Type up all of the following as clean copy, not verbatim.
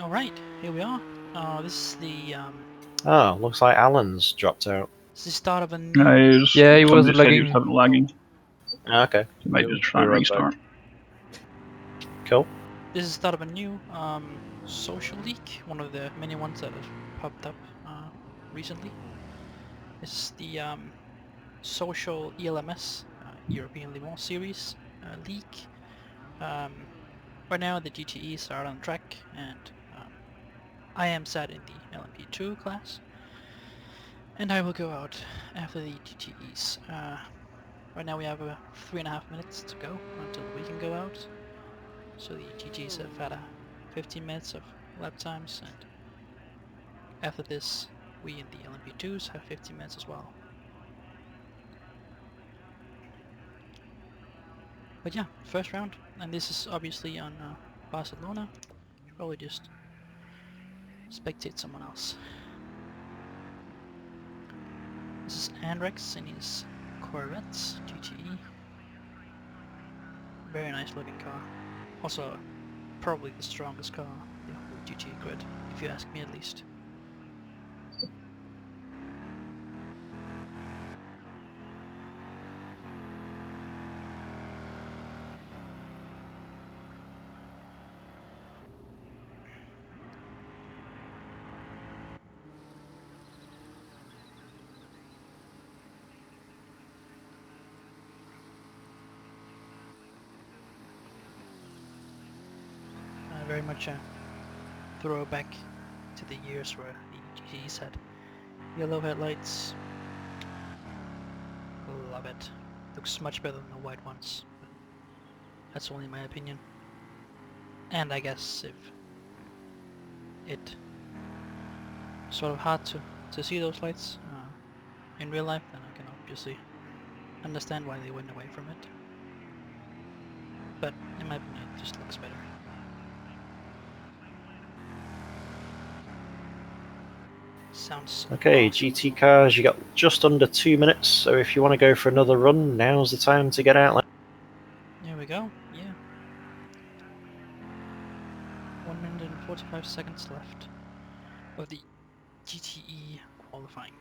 Alright, here we are. This is the Oh, looks like Alan's dropped out. this is the start of a new. Yeah, he was said he lagging. was having lagging. Okay. So maybe just try and Be right back. restart. Cool. This is the start of a new social league. One of the many ones that have popped up recently. This is the social ELMS European Le Mans Series league. Right now the GTEs are on track, and I am sat in the LMP2 class, and I will go out after the GTEs. Right now we have 3.5 minutes to go until we can go out. So the GTs have had 15 minutes of lap times, and after this we in the LMP2s have 15 minutes as well. But yeah, first round, and this is obviously on Barcelona. Should probably just spectate someone else. This is Andrex in his Corvette GTE. Very nice looking car. Also, probably the strongest car in the whole GTE grid, if you ask me at least. Very much a throwback to the years where the GTEs had yellow headlights. Love it. Looks much better than the white ones, but that's only my opinion. And I guess if it sort of hard to see those lights in real life, then I can obviously understand why they went away from it. But in my opinion, it just looks better. Sounds Okay, awesome. GT cars, you got just under 2 minutes, so if you want to go for another run, now's the time to get out. There we go, yeah. 1 minute and 45 seconds left of the GTE qualifying.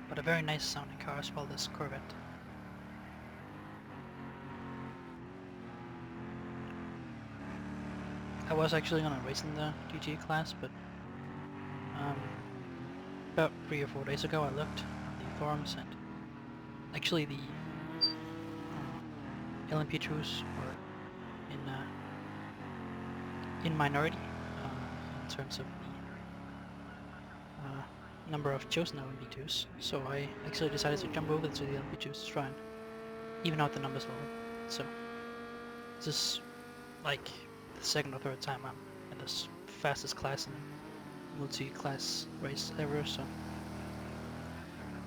But a very nice sounding car as well, this Corvette. I was actually gonna race in the GT class, but about 3 or 4 days ago I looked on the forums, and actually the LMP2s were in minority in terms of the number of chosen LMP2s, so I actually decided to jump over to the LMP2s to try and even out the numbers a little. So this is like the second or third time I'm in this fastest class in a multi-class race ever, so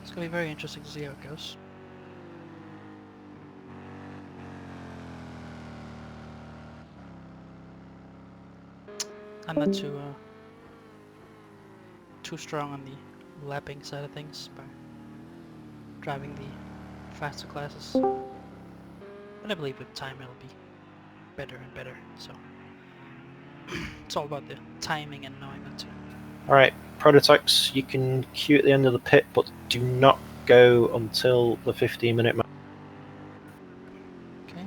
it's gonna be very interesting to see how it goes. I'm not too strong on the lapping side of things by driving the faster classes, but I believe with time it'll be better and better, so it's all about the timing and knowing when to. Alright, prototypes, you can queue at the end of the pit, but do not go until the 15-minute mark. Okay.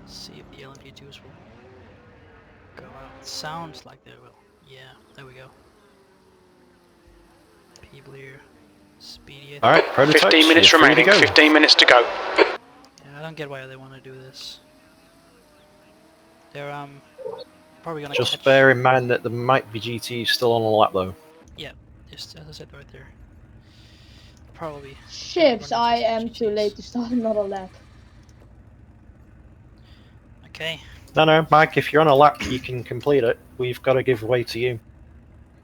Let's see if the LMP2s will go out. Sounds like they will. Yeah, there we go. People here. Speedy. Alright, prototypes, 15 minutes you're free remaining, to go. 15 minutes to go. Yeah, I don't get why they want to do this. They're probably gonna Just catch. bear in mind that there might be GTs still on the lap though. Yeah, just as I said right there. Probably. Ships, I am too late to start another lap. Okay. No, Mike, if you're on a lap, you can complete it. We've got to give way to you.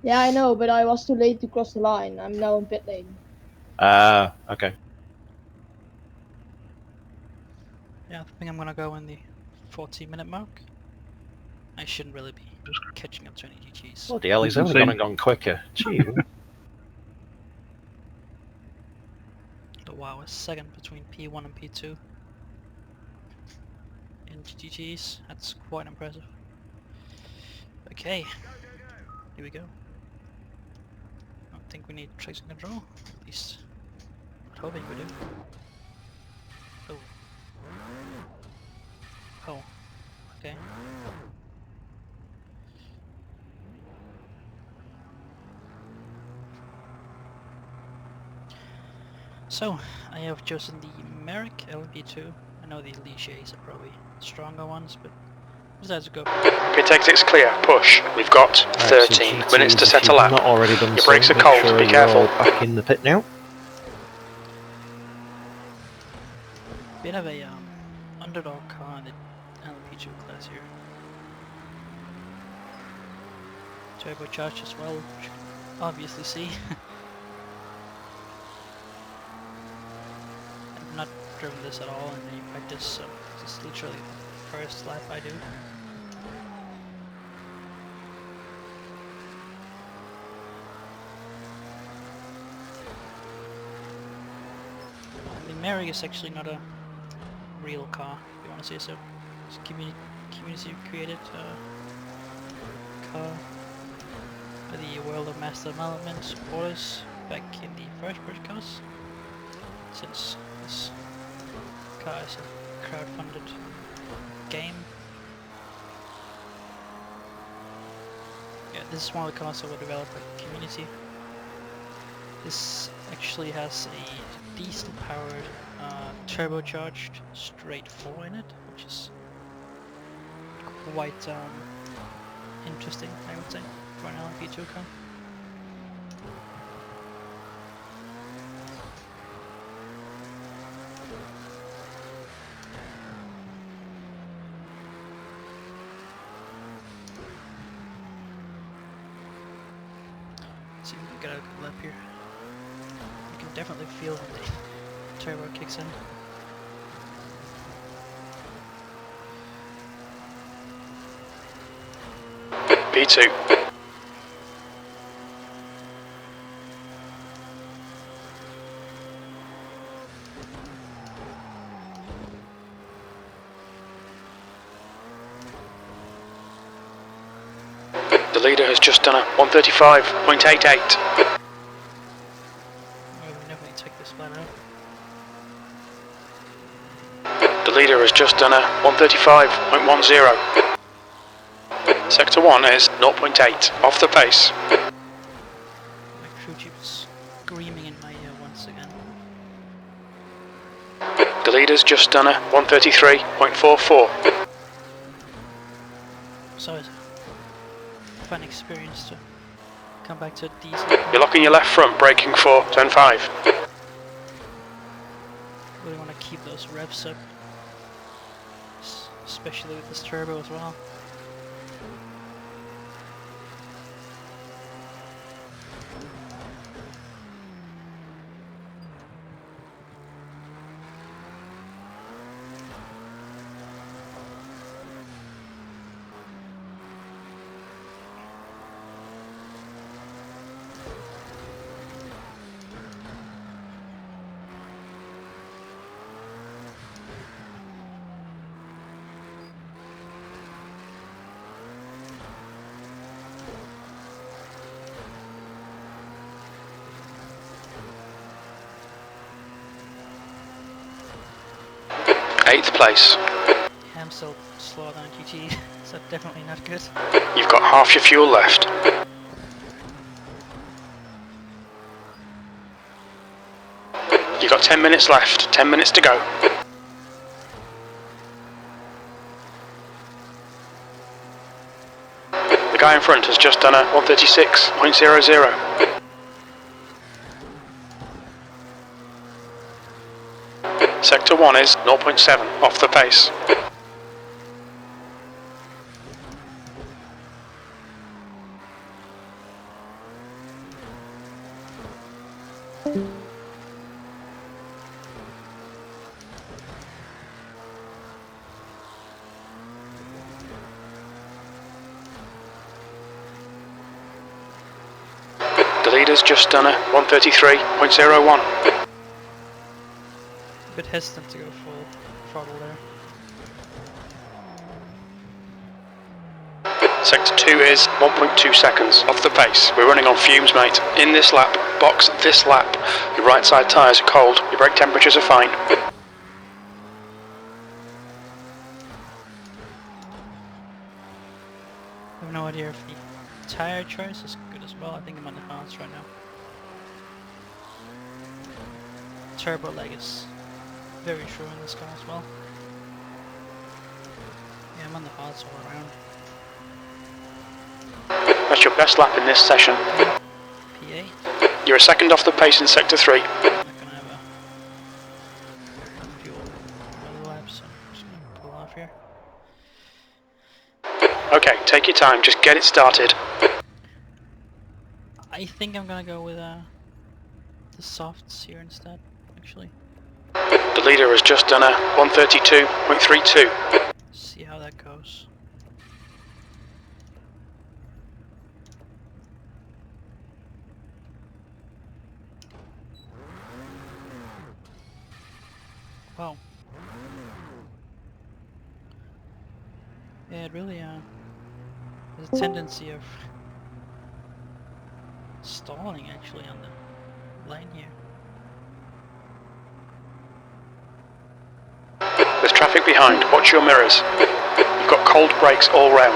Yeah, I know, but I was too late to cross the line. I'm now in pit lane. Okay. Yeah, I think I'm gonna go in the 14-minute mark. I shouldn't really be catching up to any GTs. Bloody hell, he's only gone quicker. Gee. Oh, wow, a second between P1 and P2 in GTGs. That's quite impressive. Okay, here we go. I don't think we need traction control, at least I'm hoping we do. Oh. Oh, okay. So, I have chosen the Merrick LMP2. I know the Ligiers are probably stronger ones, but decided to go for it. Pit exit's clear. Push. We've got 13 minutes to set a lap. Not already done Your so, brakes are make cold, sure be you're careful. all back in the pit now. Bit of a underdog car in the LMP2 class here. Turbocharged as well, which you can obviously see. I've not driven this at all in any practice, so this is literally the first lap I do. The Merrick is actually not a real car, if you want to say so. It's a community created car by the World of Master Development supporters back in the first British cars, since this car is a crowdfunded game. Yeah, this is one of the cars that were developed by the community. This actually has a diesel powered turbocharged straight 4 in it, which is quite interesting, I would say, for an LMP2 car. Let's see if we can get a good lap here. You can definitely feel when the turbo kicks in. P2. The leader has just done a 135.88. I would definitely take this flat out. The leader has just done a 135.10. Sector 1 is 0.8, off the pace. My crew chief's screaming in my ear once again. The leader's just done a 133.44. So it's a fun experience to come back to a diesel. You're locking your left front, braking for turn 5. Really want to keep those revs up, especially with this turbo as well. Eighth place. Yeah, I'm still slower than a GT, so definitely not good. You've got half your fuel left. You've got 10 minutes left, 10 minutes to go. The guy in front has just done a 136.00. Sector 1 is 0.7, off the pace. The leader's just done a 133.01. bit hesitant to go full throttle there. Sector 2 is 1.2 seconds off the pace. We're running on fumes, mate. In this lap, box this lap. Your right side tyres are cold, your brake temperatures are fine. I have no idea if the tyre choice is good as well. I think I'm on advanced right now. Turbo lag is very true in this car as well. Yeah, I'm on the hards all around. That's your best lap in this session. P8. You're a second off the pace in Sector 3. I'm not gonna have a fuel for the laps, so I'm just gonna pull off here. Okay, take your time, just get it started. I think I'm gonna go with the softs here instead, actually. The leader has just done a 132.32. See how that goes. Wow. Yeah, it really has a tendency of stalling actually on the line here. There's traffic behind, watch your mirrors. You've got cold brakes all round.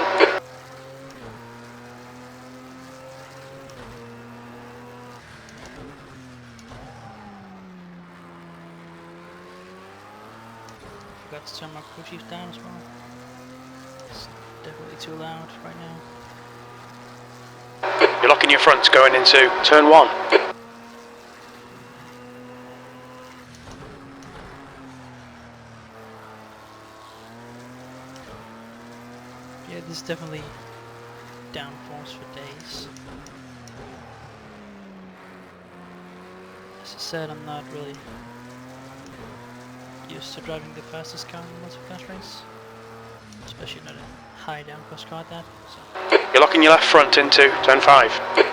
Forgot to turn my crew chief down as well. It's definitely too loud right now. You're locking your fronts going into turn 1. Yeah, this is definitely downforce for days. As I said, I'm not really used to driving the fastest car in the multi-class race, especially not a high downforce car at that. So. You're locking your left front into turn 5. But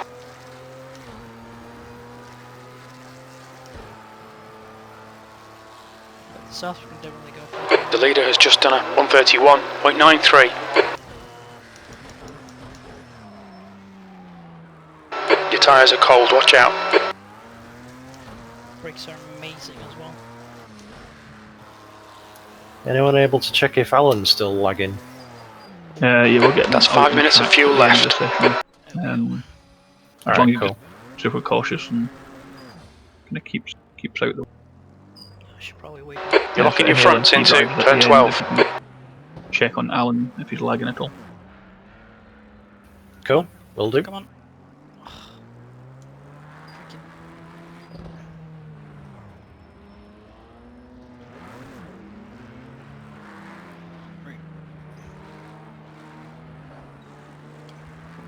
the south we can definitely go for it. The leader has just done a 131.93. Your tyres are cold, watch out. Brakes are amazing as well. Anyone able to check if Alan's still lagging? Yeah, we'll get. That's 5 minutes of fuel left. As long as you cool. just super cautious and kind of keeps out the. I should probably wait. You're locking your Helen, fronts he into drives at turn the end, 12. if you can check on Alan if he's lagging at all. Cool, will do. Come on.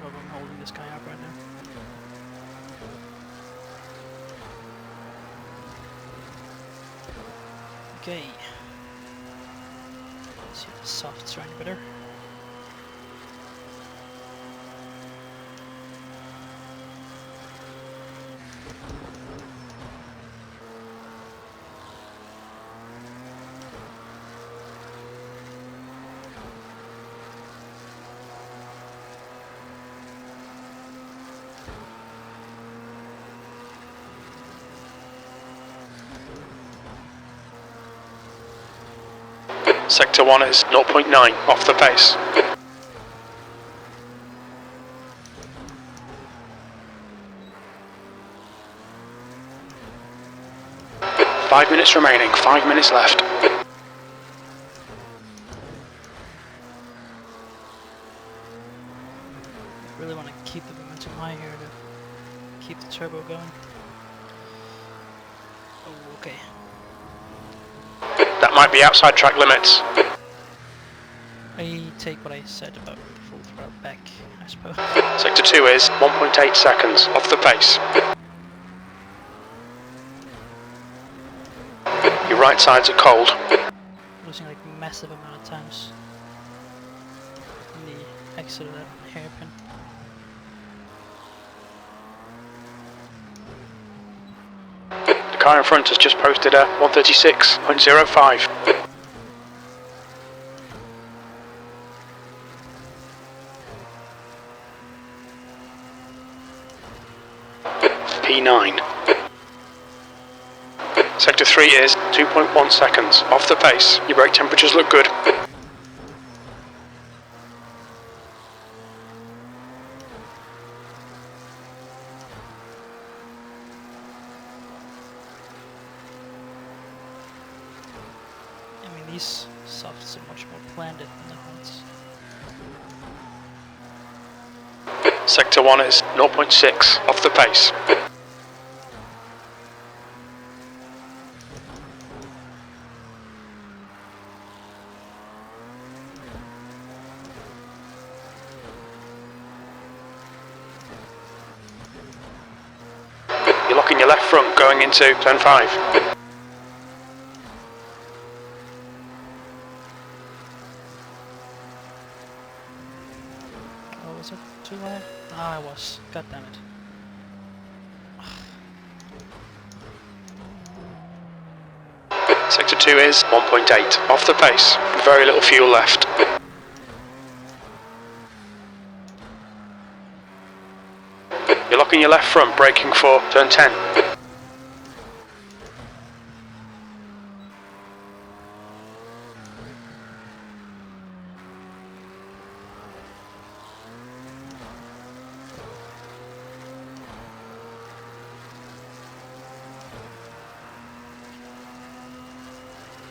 I'm holding this guy up right now. Okay. Let's see if the softs are any better. Sector 1 is 0.9 off the pace. Five minutes remaining, 5 minutes left. Really want to keep the momentum high here to keep the turbo going. Oh, okay. That might be outside track limits. I take what I said about full throttle back, I suppose. Sector 2 is 1.8 seconds off the pace. Your right sides are cold. Losing like massive amount of times in the exit of that hairpin. The car in front has just posted a 136.05. P9. Sector 3 is 2.1 seconds off the pace. Your brake temperatures look good. I mean, these softs are much more planted than the hards. Sector 1 is 0.6 off the pace. You're locking your left front going into turn 5. Oh, was it too loud? Ah, I was. God damn it. Sector 2 is 1.8 off the pace. Very little fuel left. You're locking your left front, braking for turn 10.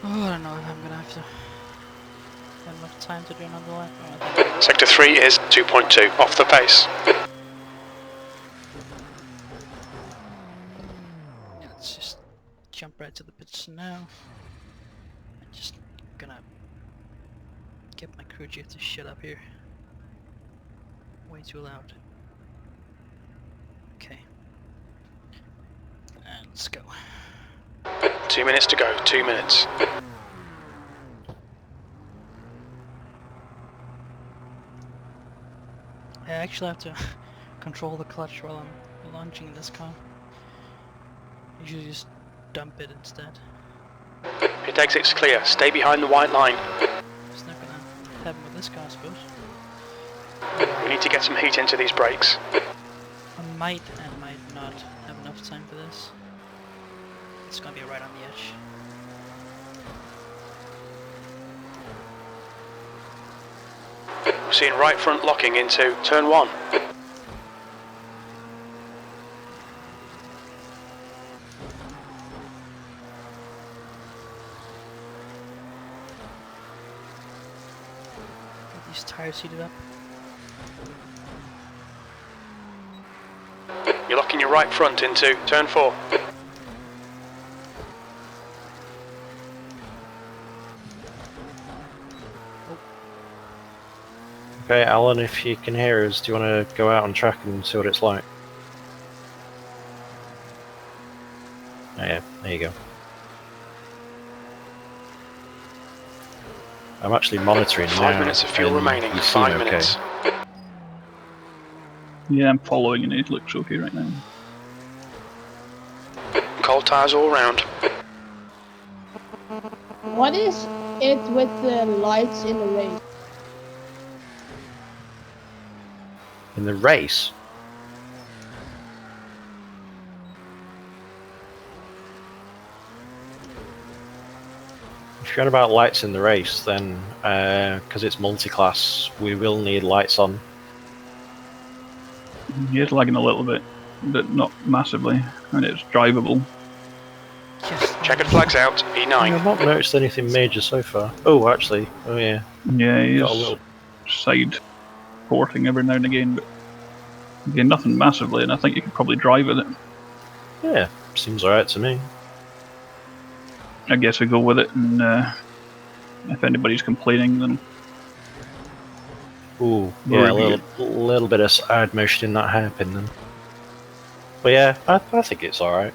Oh, I don't know if I'm gonna have to have enough time to do another lap. Oh, I think Sector 3 is 2.2 off the pace. yeah, let's just jump right to the pits now. I'm just gonna get my crew chief to shut up here. Way too loud. Okay. And let's go. 2 minutes to go, 2 minutes. I actually have to control the clutch while I'm launching this car. Usually just dump it instead. Pit exit's clear, stay behind the white line. It's not gonna happen with this car, I suppose. We need to get some heat into these brakes. I might and might not have enough time for this. It's gonna be right on the edge. We're seeing right front locking into turn 1. Get these tires heated up. You're locking your right front into turn 4. Okay, Alan, if you can hear us, do you want to go out on track and see what it's like? Oh, yeah, there you go. I'm actually monitoring 5 now. minutes of fuel and remaining, you seem 5 okay. minutes. Yeah, I'm following and it looks okay right now. Cold tyres all round. What is it with the lights in the race? In the race? If you're on about lights in the race, then because it's multi-class, we will need lights on. Yeah, it's lagging a little bit, but not massively, and it's drivable. Yes. Checkered flags out, I've E9. not noticed anything major so far. Oh, actually, oh yeah. Yeah, he Got a is little. side porting every now and again, but again, nothing massively, and I think you could probably drive with it. Yeah, seems alright to me. I guess we go with it, and if anybody's complaining, then Ooh, Yeah, yeah, a little bit of side motion in that hairpin then. But yeah, I think it's alright.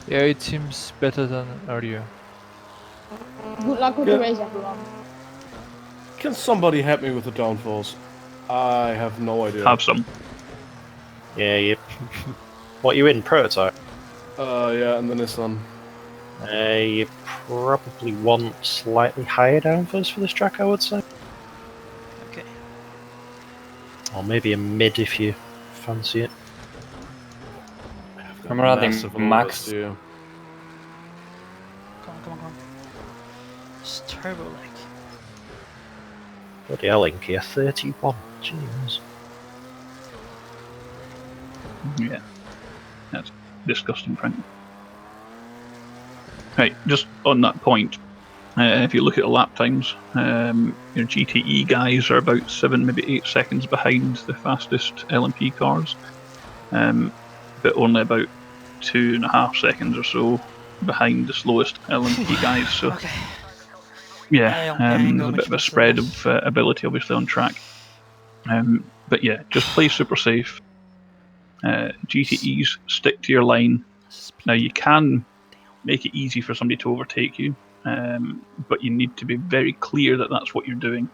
Yeah, it seems better than earlier. Good luck with the race, everyone. Can somebody help me with the downforce? I have no idea. have some. Yeah, you. What, you in prototype? Yeah, and the Nissan. You probably want slightly higher downforce for this track, I would say. Okay. Or maybe a mid if you fancy it. I'm running Massive max. oversteer. Come on. It's turbo lag. Bloody hell, Inky, a 31. Jeez. Yeah, that's disgusting, frankly. Right, just on that point, if you look at the lap times, your GTE guys are about 7, maybe 8 seconds behind the fastest LMP cars, but only about 2.5 seconds or so behind the slowest LMP guys. So Okay. yeah, I don't think I can go there's a much bit of a faster spread than of ability, obviously, on track. But yeah, just play super safe. GTEs, stick to your line. Speed. Now you can make it easy for somebody to overtake you, but you need to be very clear that that's what you're doing.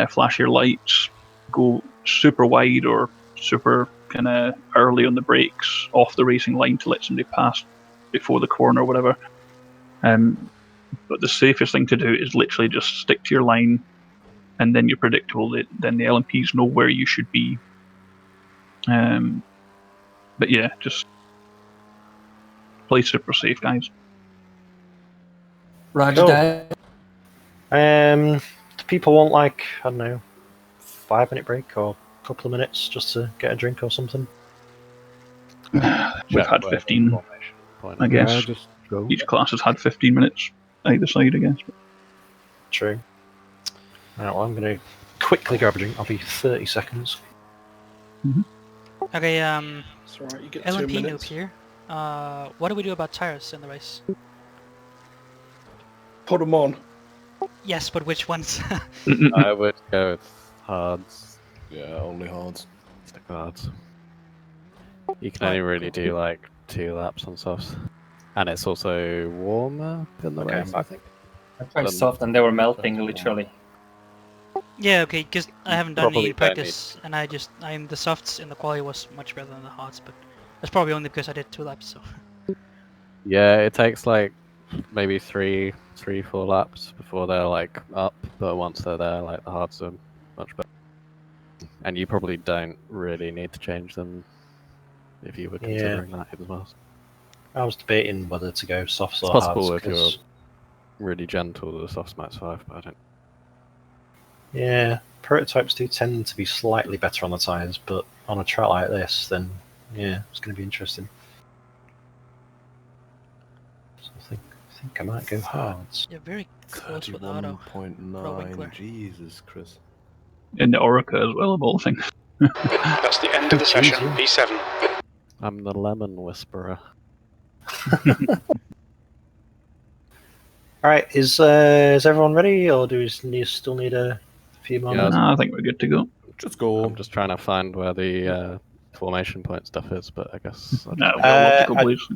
Flash your lights, go super wide or super kind of early on the brakes off the racing line to let somebody pass before the corner or whatever. But the safest thing to do is literally just stick to your line, and then you're predictable. Then the LMPs know where you should be. But yeah, just play super safe, guys. Roger Cool. that. Do people want, like, I don't know, 5-minute break or a couple of minutes just to get a drink or something? We've had 15, I guess. Yeah, just go. Each class has had 15 minutes either side, I guess. True. Right, well, I'm going to quickly grab a drink. I'll be 30 seconds. Okay, It's alright, you get 2 LMP noob minutes. here. What do we do about tires in the race? Put them on. Yes, but which ones? I would go with hards. Yeah, only hards. Stick with hards. You can Alright, only really cool. do like 2 laps on softs. And it's also warmer in the Okay, race, I'm I back. think. I tried soft and they were melting, Soft. literally. Yeah, okay, because I haven't done any Probably in don't practice, and I'm the softs in the quali was much better than the hards, but that's probably only because I did 2 laps, so. Yeah, it takes like maybe 4 laps before they're like up, but once they're there, like the hards are much better. And you probably don't really need to change them if you were Yeah. considering that as well. I was debating whether to go softs It's or possible hards. if you're really gentle, the soft's max 5, but I don't. Yeah, prototypes do tend to be slightly better on the tyres, but on a track like this, then yeah, it's going to be interesting. So I think I might go hards. You're very close with auto. Pro Winkler. 31.9. Jesus, Chris. In the Orica as well, of all things. That's the end of the session. Jeez, yeah. P7. I'm the lemon whisperer. All right, is everyone ready, or do we still need a few more Yeah, minutes? I think we're good to go. Just go. I'm just trying to find where the formation point stuff is, but I guess I'll No, just we've got optical I- blades.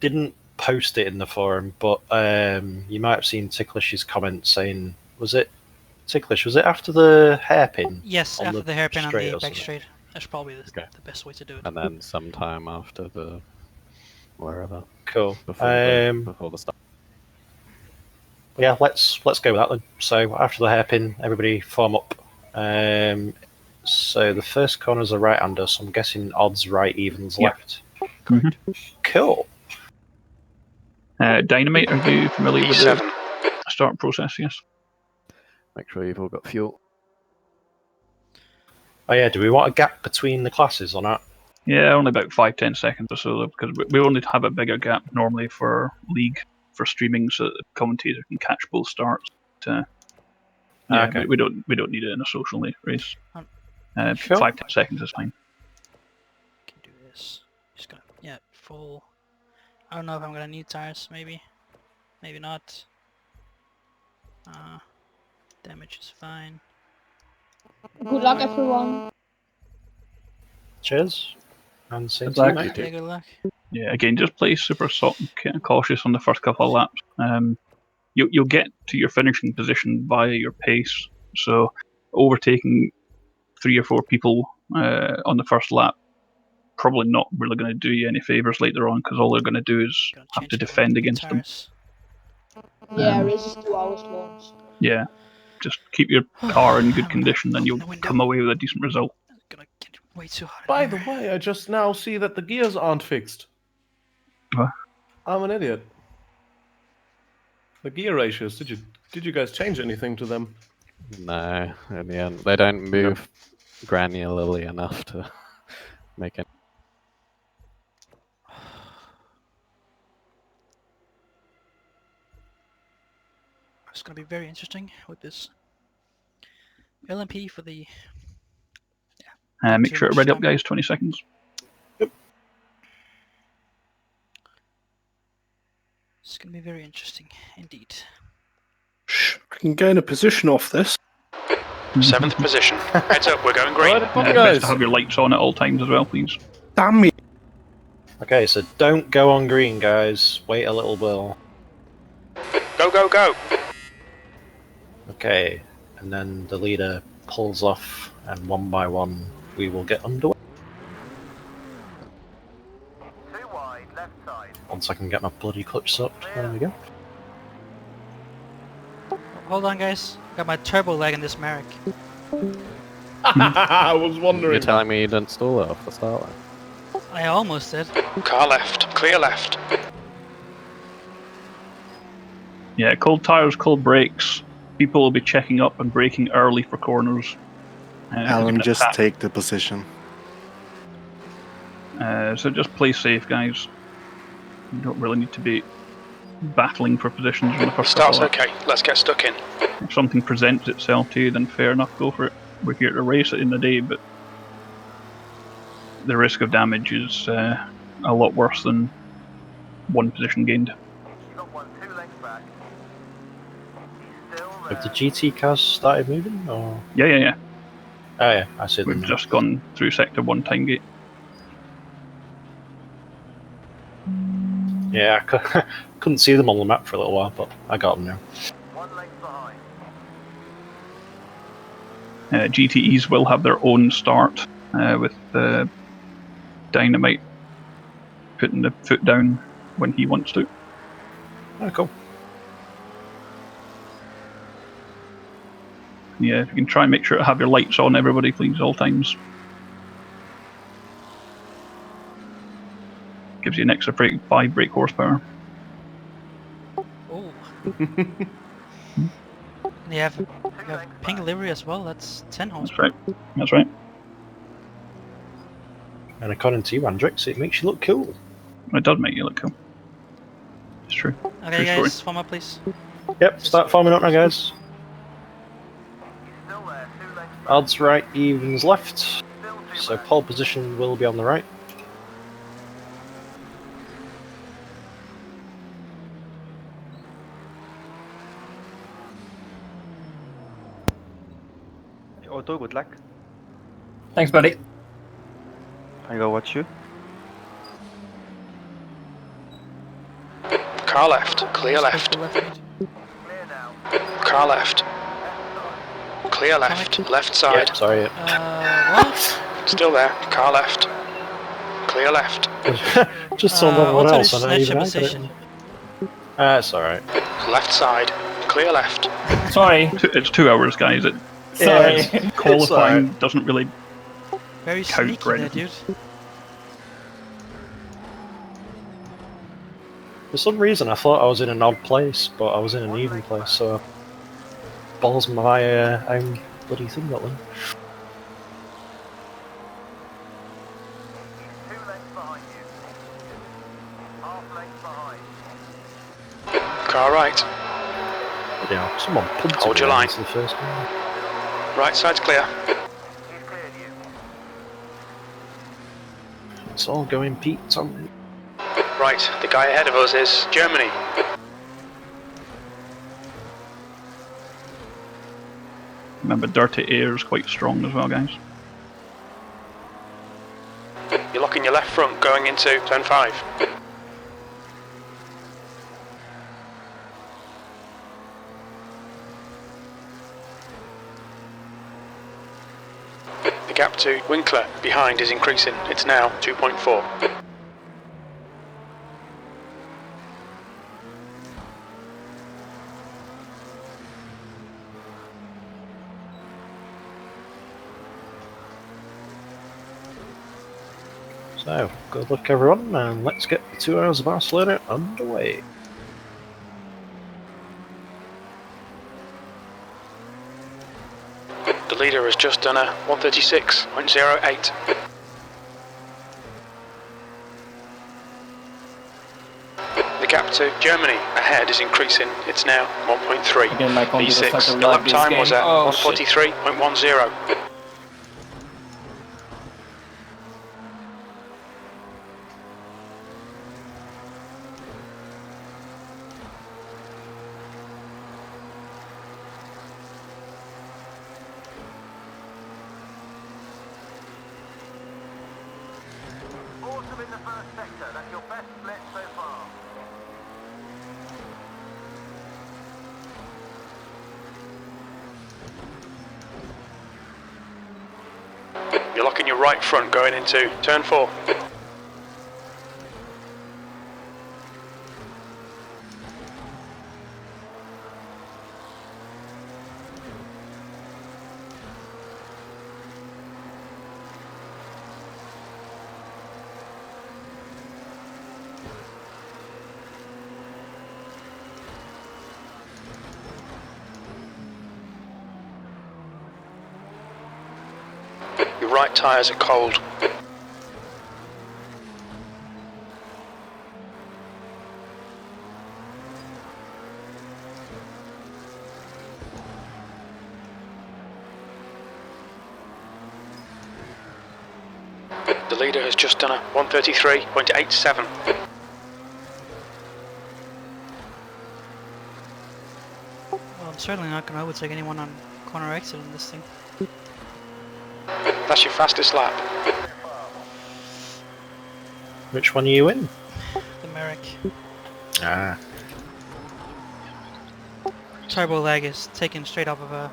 Didn't post it in the forum, but you might have seen Ticklish's comment saying, was it Ticklish? Was it after the hairpin? Yes, on after the hairpin on straight the or back something? straight. That's probably Okay. the best way to do it. and then sometime after the wherever Cool. before the start. Yeah, let's go with that then. So after the hairpin, everybody form up. So the first corner's a right-hander, so I'm guessing odds right, evens Yeah. left. Correct. Cool. Dynamite, are you familiar with P7. the start process? Yes. Make sure you've all got fuel. Oh yeah, do we want a gap between the classes or not? Yeah, only about 5-10 seconds or so, because we only have a bigger gap normally for league, for streaming, so that the commentator can catch both starts. Yeah, Okay. we don't need it in a social race. Um, Sure. 5-10 seconds is fine. Can do this. Just gonna full. I don't know if I'm gonna need tires. Maybe not. Damage is fine. Good luck, everyone. Cheers. And same Good to you, luck. mate. Yeah, good luck. Yeah, again, just play super cautious on the first couple of laps. You'll get to your finishing position via your pace. So overtaking 3 or 4 people on the first lap probably not really going to do you any favours later on, because all they're going to do is Gonna have change to it over defend the against them. tires. Yeah, race is 2 hours long. So. Yeah, just keep your car in good I'm gonna condition, then open you'll the window. come away with a decent result. It's gonna get way too hot. By in the here. way, I just now see that the gears aren't fixed. What? I'm an idiot. The gear ratios, did you guys change anything to them? No, in the end, they don't move granularly enough to make it. It's gonna be very interesting with this LMP for the. Make too sure to much ready up, time. guys. 20 seconds. It's gonna be very interesting indeed. Shh, I can gain a position off this. 7th position. Heads up, we're going green. Alright, Best guys. to have your lights on at all times as well, please. Damn it. Okay, so don't go on green, guys. Wait a little bit. Go, go, go. Okay, and then the leader pulls off, and one by one we will get underway. Too wide, left side. Once I can get my bloody clutch up, there we go. Hold on, guys. Got my turbo lag in this Merrick. I was wondering. You're telling me you didn't stall it off the start line? I almost did. Car left. Clear left. Yeah, cold tyres, cold brakes. People will be checking up and braking early for corners. Alan, just take the position. So just play safe, guys. You don't really need to be battling for positions in the first Start's couple of laps. okay. Let's get stuck in. If something presents itself to you, then fair enough, go for it. We're here to race it in the day, but the risk of damage is a lot worse than one position gained. You got 1 2 lengths back. He's still there. Have the GT cars started moving, or? Yeah. Oh yeah, I see them. We've now. just gone through sector 1 time gate. Yeah, couldn't see them on the map for a little while, but I got them now. 1 length behind. GTEs will have their own start with Dynamite putting the foot down when he wants to. Oh, cool. Yeah, if you can try and make sure to have your lights on, everybody, please, all times. Gives you an extra 5 brake horsepower. Oh. You have pink livery as well. That's 10 horsepower. That's right. And according to you, Andrix, it makes you look cool. It does make you look cool. It's true. Okay, True guys, story. form up, please. Yep, start forming up now, guys. He's still there. 2 lengths back. Odds right, evens left. Still 2 So back. pole position will be on the right. Otto, good luck. Thanks, buddy. I go watch you. Car left. Clear left. Left mid. Clear now. Car left. Clear left. Left side. Yep, sorry. What? Still there. Car left. Clear left. Just saw everyone Auto else, and I snatch even a I got it. position. It's alright. Left side. Clear left. Sorry. It's 2 hours, guys. Sorry. Qualifying alright. doesn't really. Very Count sneaky for there, anything. dude. For some reason, I thought I was in an odd place, but I was in an even place, so balls my own bloody thing got one. 2 lengths behind you. Half length behind. Car right. Yeah, someone punted Hold your me line. into the first one. Right side's clear. He's cleared you. It's all going Pete on. Right, the guy ahead of us is Germany. Remember, dirty air is quite strong as well, guys. You're locking your left front going into turn 5. gap to Winkler behind is increasing. It's now 2.4. So, good luck everyone, and let's get the 2 hours of Barcelona underway. The leader has just done a 136.08. The gap to Germany ahead is increasing. It's now 1.3. Again, my computer started B6. to The lag lap this time game. was at Oh, shit. 143.10. Awesome in the first sector. That's your best split so far. You're locking your right front going into turn 4. Your right tyres are cold. The leader has just done a 133.87. Well, I'm certainly not going to overtake anyone on corner exit in this thing. That's your fastest lap. Which one are you in? The Merrick. Ah. Turbo lag is taken straight off of a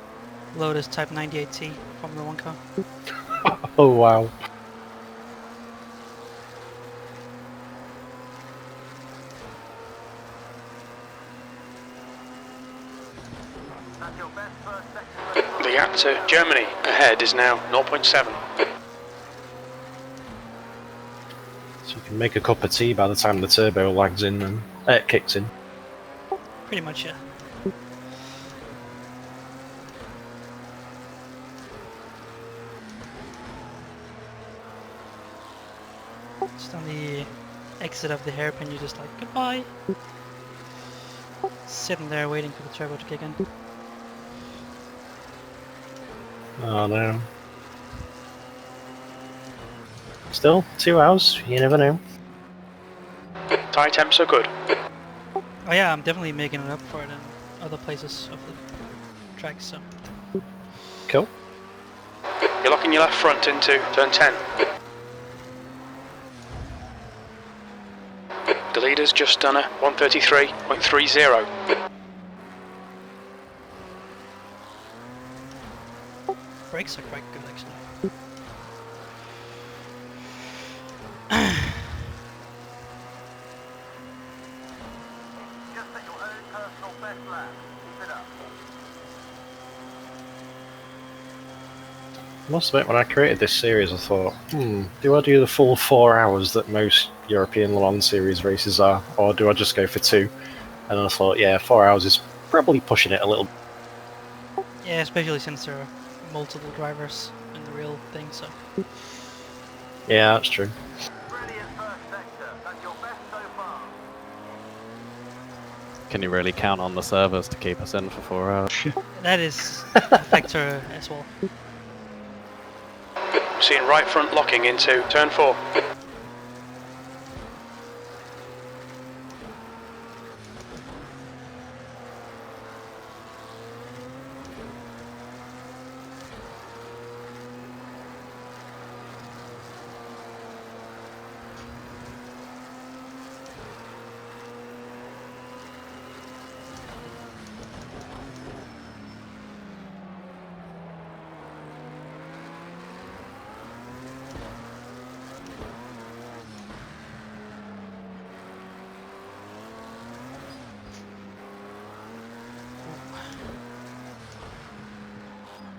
Lotus Type 98T Formula 1 car. Oh wow. That's your best first sector. The gap to Germany ahead is now 0.7. So you can make a cup of tea by the time the turbo lags in and kicks in. Pretty much, yeah. Just on the exit of the hairpin, you're just like, goodbye. Sitting there waiting for the turbo to kick in. Oh no. Still, 2 hours, you never know. Tyre temps are good. Oh yeah, I'm definitely making it up for it in other places of the track, so. Cool. You're locking your left front into turn 10. The leader's just done a 133.30. Brakes are quite good actually. Just at your own personal best lap. Keep it up. I must admit, when I created this series, I thought, do I do the full 4 hours that most European Le Mans Series races are, or do I just go for 2? And I thought, yeah, 4 hours is probably pushing it a little. Yeah, especially since there are multiple drivers in the real thing, so. Yeah, that's true. Brilliant first sector. That's your best so far. Can you really count on the servers to keep us in for 4 hours? That is a factor as well. Seeing right front locking into turn 4.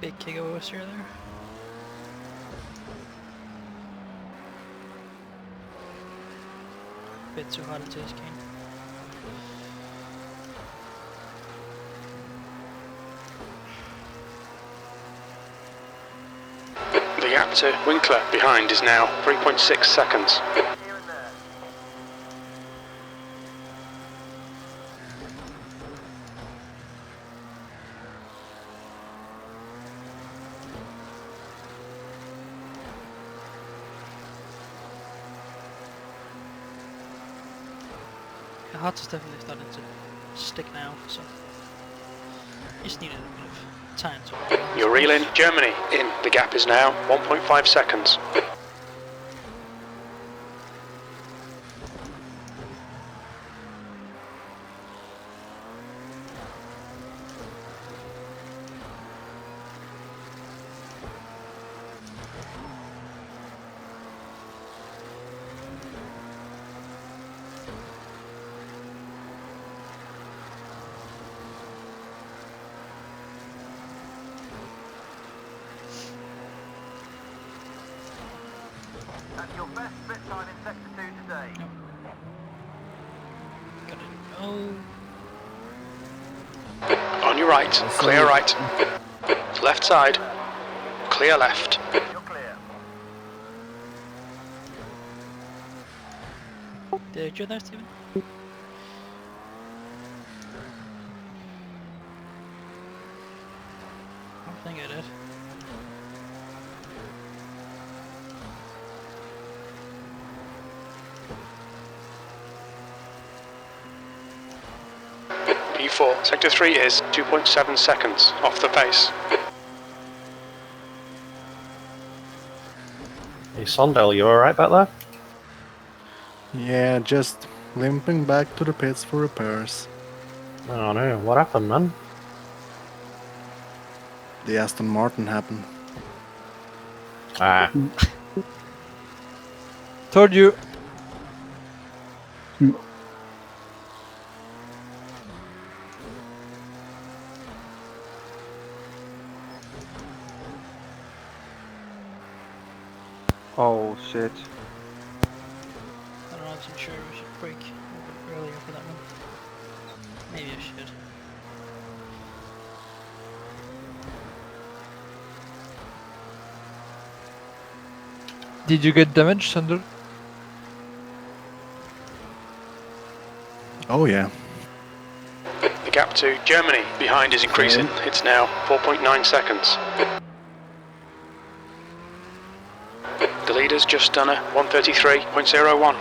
big gigawatt here there. Bit too hard into this game. The gap to Winkler behind is now 3.6 seconds. Here and there. The heart is definitely starting to stick now, so just needed a bit of time to. You're reeling Germany in. The gap is now 1.5 seconds. And your best split time in Sector 2 today. Gotta go. On your right, clear right. Left side, clear left. You're clear. Did you there, Steven? I think I did. P4, sector 3 is 2.7 seconds off the pace. Hey Sondale, you alright back there? Yeah, just limping back to the pits for repairs. Oh no, what happened, man? The Aston Martin happened. Ah, Told you. Oh shit. I wasn't sure we should break a bit earlier for that one. Maybe I should. Did you get damaged, Sander? Oh yeah. The gap to Germany behind is increasing. It's now 4.9 seconds. The leader's just done a 133.01.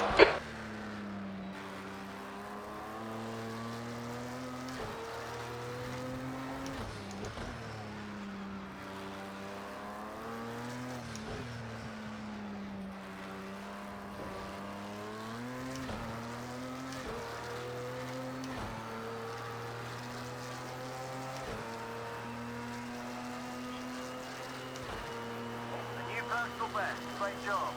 A new personal best. Great job.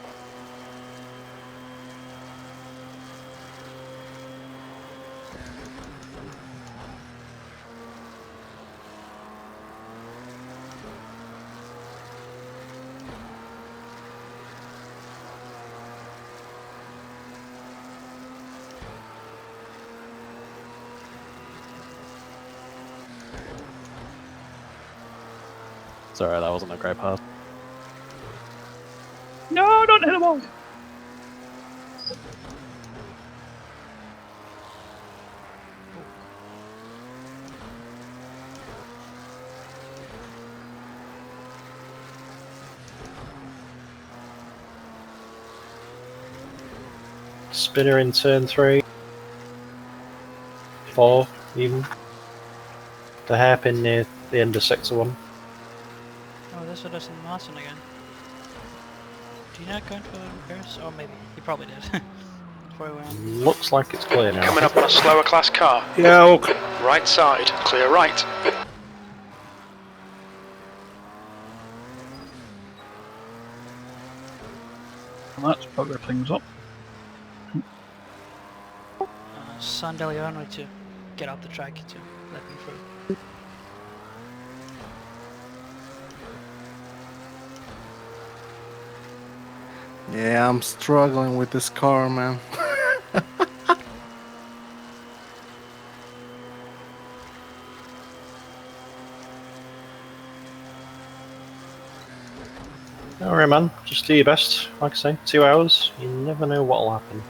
Sorry, that wasn't a great pass. No, don't hit the wall. spinner in turn 3. 4, even. The hairpin near the end of sector 1. Oh, this one doesn't Martin again. Do you not go for repairs? Oh, maybe. He probably did. Before he went on. Looks like it's clear now. Coming up on a slower class car. Yeah, okay. Right side, clear right. And that's bugger things up. Sandeliano need to get off the track to let me through. Yeah, I'm struggling with this car, man. Alright, man. Just do your best. Like I say, 2 hours. You never know what'll happen.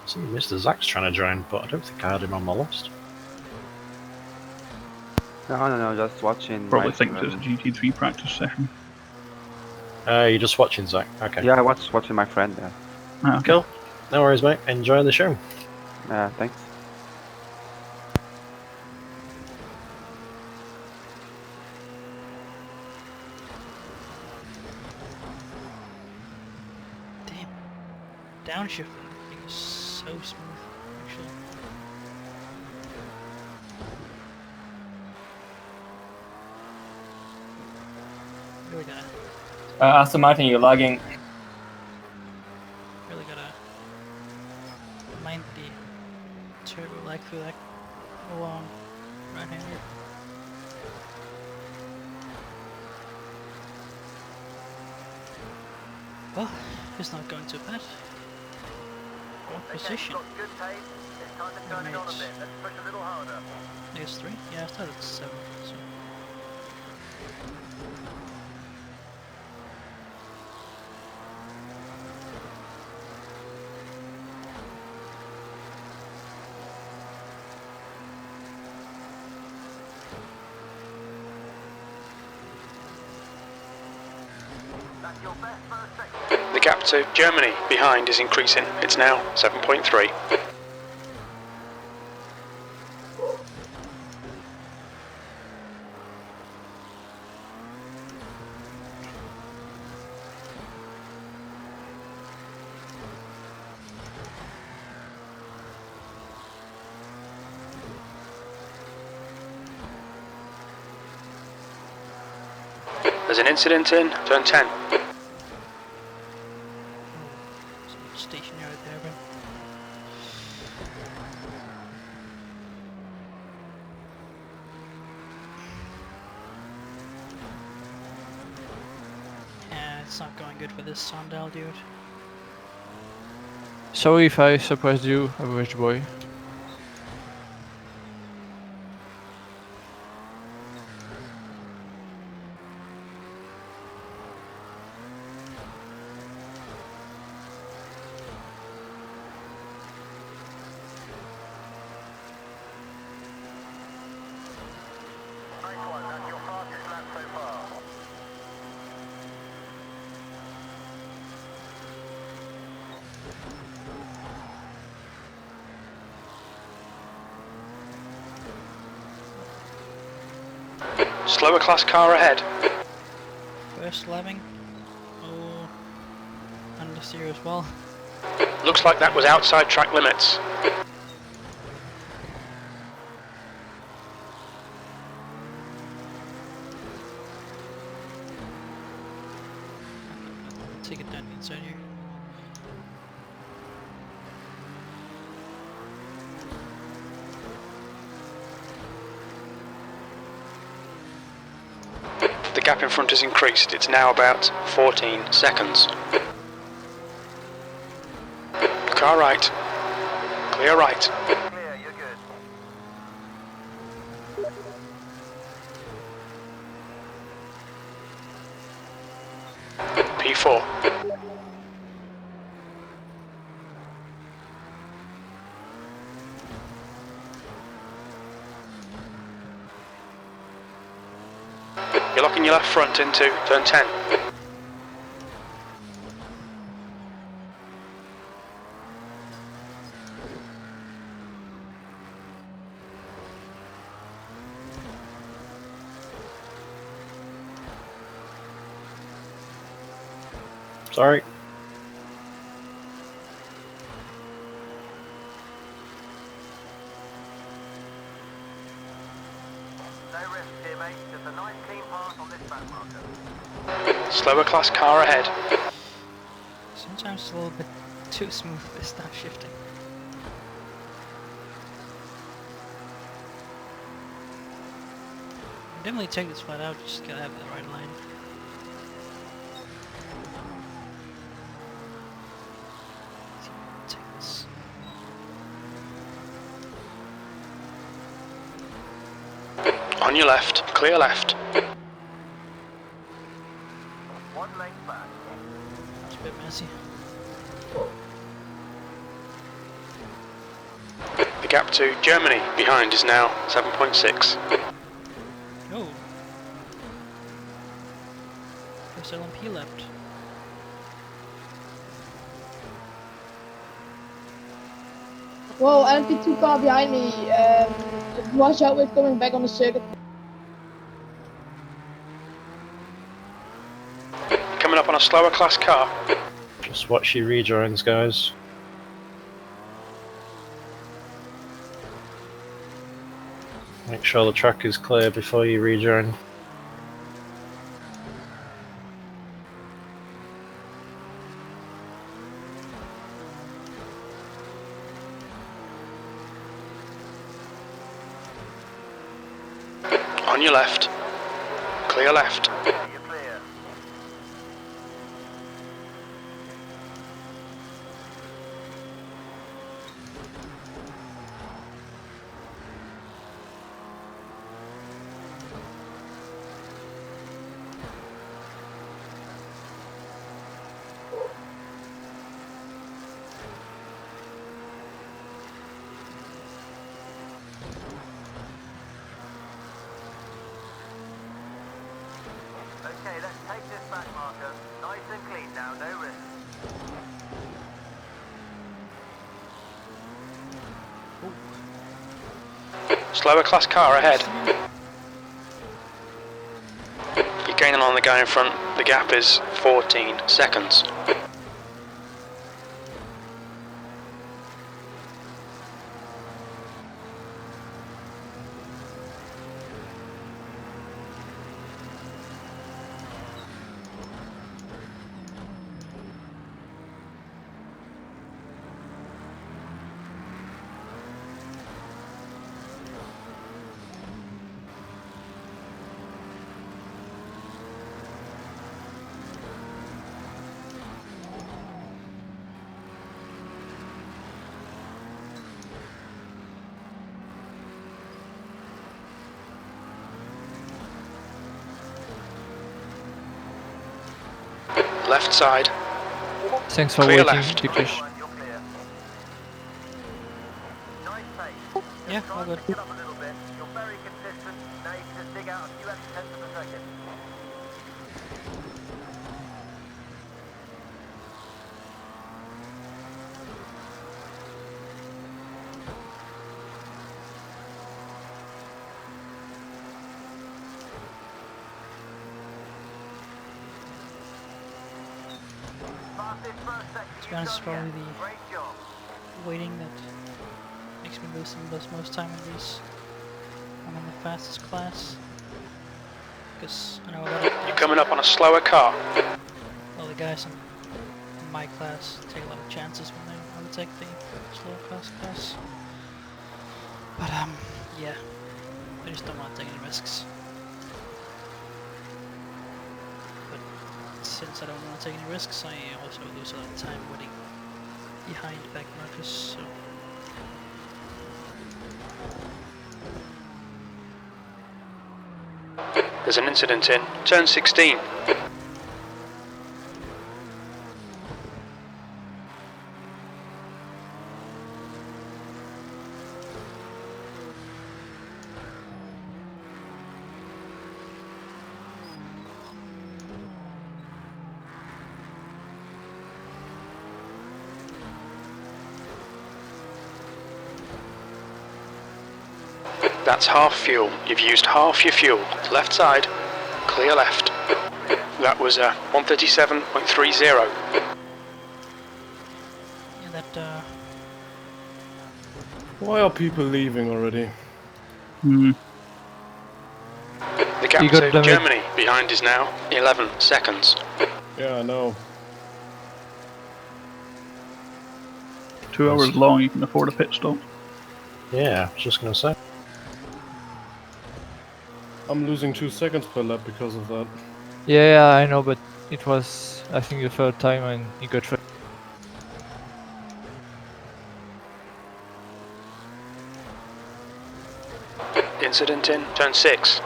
See, Mr. Zach's trying to join, but I don't think I had him on my list. No, just watching. Probably think it's a GT3 practice session. You're just watching, Zach? Okay. Yeah, I was watching my friend there. Ah, Cool. No worries, mate. Enjoy the show. Thanks. Damn. Downshift is so smooth, actually. Really gotta, Aston Martin, you're lagging. really gotta mind the turbo lag through that long right-hander. Well, it's not going too bad. What position? Got good pace. It's time to turn it on a bit. Let's push a little harder. -3? Yeah, I started at 7. So. That's your best first section. The gap to Germany behind is increasing. It's now 7.3. There's an incident in turn 10. Stationary there, but yeah, it's not going good for this Sandal dude. Sorry if I surprised you, average boy. Nice one. That's your fastest lap so far. Slower class car ahead. First lapping. Oh, understeer as well. Looks like that was outside track limits. Take it down the inside here. The gap in front has increased. It's now about 14 seconds. Car right. Clear right. Clear, you're good. P4. You're locking your left front into turn 10. Sorry. Slower class car ahead. Sometimes it's a little bit too smooth this time shifting. Definitely take this flat out, just gotta have the right line. Take this. On your left, clear left. One length back. It's a bit messy. The gap to Germany behind is now 7.6. Oh. First LMP left. Whoa, LP2 car behind me. Watch out with coming back on the circuit. Coming up on a slower class car. Just watch your rejoins, guys. Make sure the track is clear before you rejoin. On your left. Clear left. You're clear. Okay, let's take this back marker. Nice and clean now, no risk. Slower class car ahead. You're gaining on the guy in front. The gap is 14 seconds. Left side. Thanks for Clear waiting, left. Picklish. You're clear. Nice pace. Yeah, Try all and good. pick it up a little bit. You're very consistent. Now you can just dig out a few extra tenths of a second. Fastest first section To be honest, it's you've done probably yet. the Great job. waiting that makes me lose the most time in these. I'm in the fastest class. Because I know a lot of You're coming up on a slower car. the guys in my class take a lot of chances when they overtake the slower class. But yeah, I just don't want to take any risks. But since I don't want to take any risks, I also lose a lot of time waiting behind back markers. So There's an incident in turn 16. That's half fuel. You've used half your fuel. Left side, clear left. That was 137.30. yeah, that Why are people leaving already? Hmm. The gap You got to them Germany behind is now 11 seconds. Yeah, I know. 2 hours long, you can afford a pit stop. Yeah, I was just going to say. I'm losing 2 seconds per lap because of that. Yeah, I know, but it was, I think, the third time and he got first. Incident in turn 6.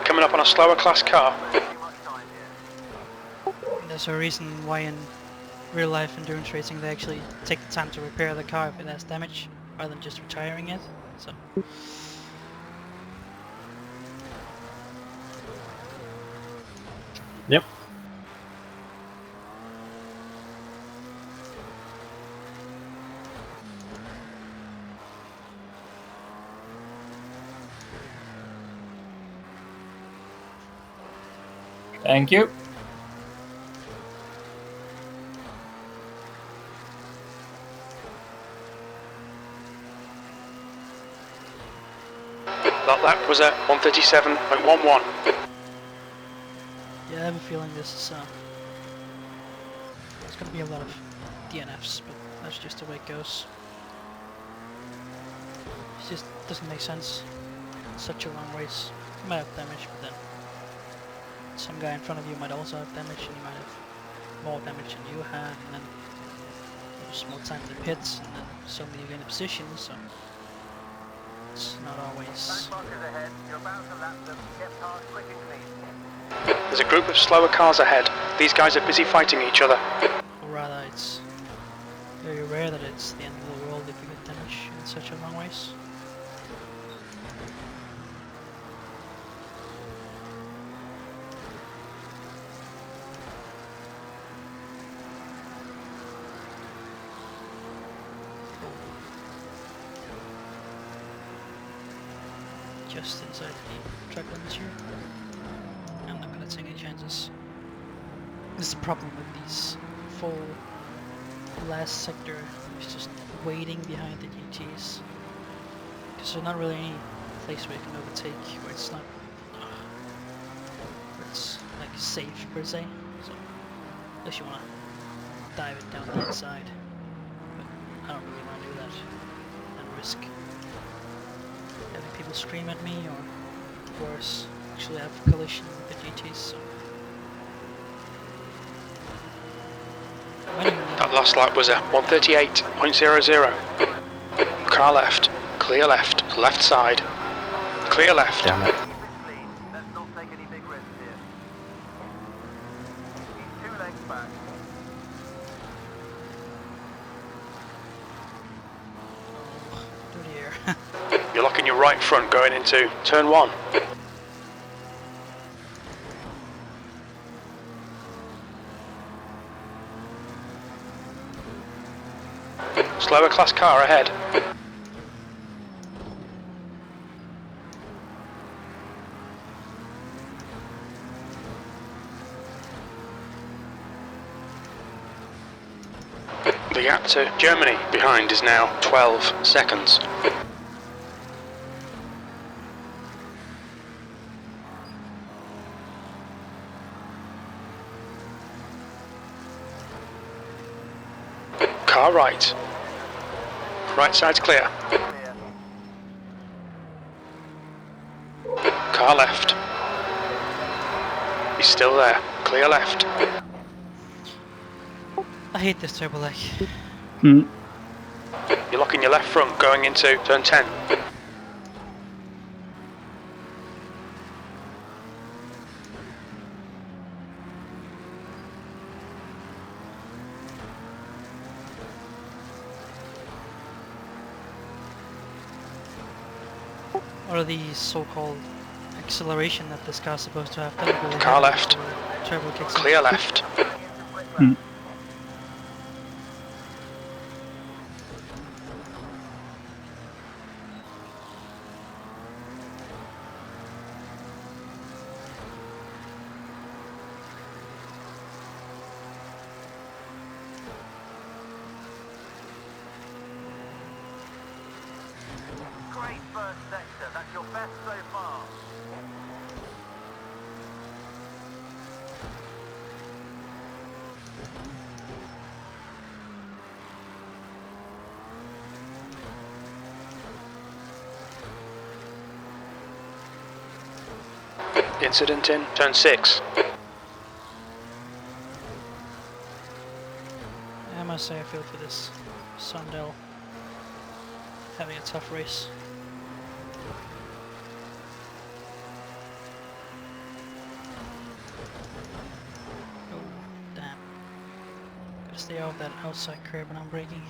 Coming up on a slower class car. There's a reason why in real life endurance racing they actually take the time to repair the car if it has damage, rather than just retiring it. So. Yep. Thank you. That lap was at 137.11. Yeah, I have a feeling this is there's gonna be a lot of DNFs, but that's just the way it goes. It just doesn't make sense. It's such a long race. You might have damage, but then some guy in front of you might also have damage, and you might have more damage than you had, and then there's more time in the pits, and then suddenly you gain a position, so it's not always. There's a group of slower cars ahead. These guys are busy fighting each other. Or rather, it's very rare that it's the end of the world if you get damage in such a long race. Just inside the track limits here. I'm not gonna take any chances. This is the problem with these full last sector. It's just waiting behind the GTs. Because there's not really any place where you can overtake where it's not where it's like safe per se. So unless you wanna dive it down the inside. But I don't really wanna do that and risk having people scream at me or worse, actually have a collision with the GTs. So. That last lap was at 138.00. Car left, clear left, left side, clear left. Damn it. Let's not take any big risks here. He's 2 lengths back. Through the air. You're locking your right front going into turn 1. Slower class car ahead. The gap to Germany behind is now 12 seconds. Car right. Right side's clear. Car left. He's still there. Clear left. I hate this turbo lag. Hmm. You're locking your left front going into turn 10. What are the so-called acceleration that this car's supposed to have done? Car left. Turbo kicks Clear in. left. Hmm. Incident in turn 6. I must say I feel for this Sundell having a tough race. Oh, damn. Gotta stay off that outside curb when I'm braking.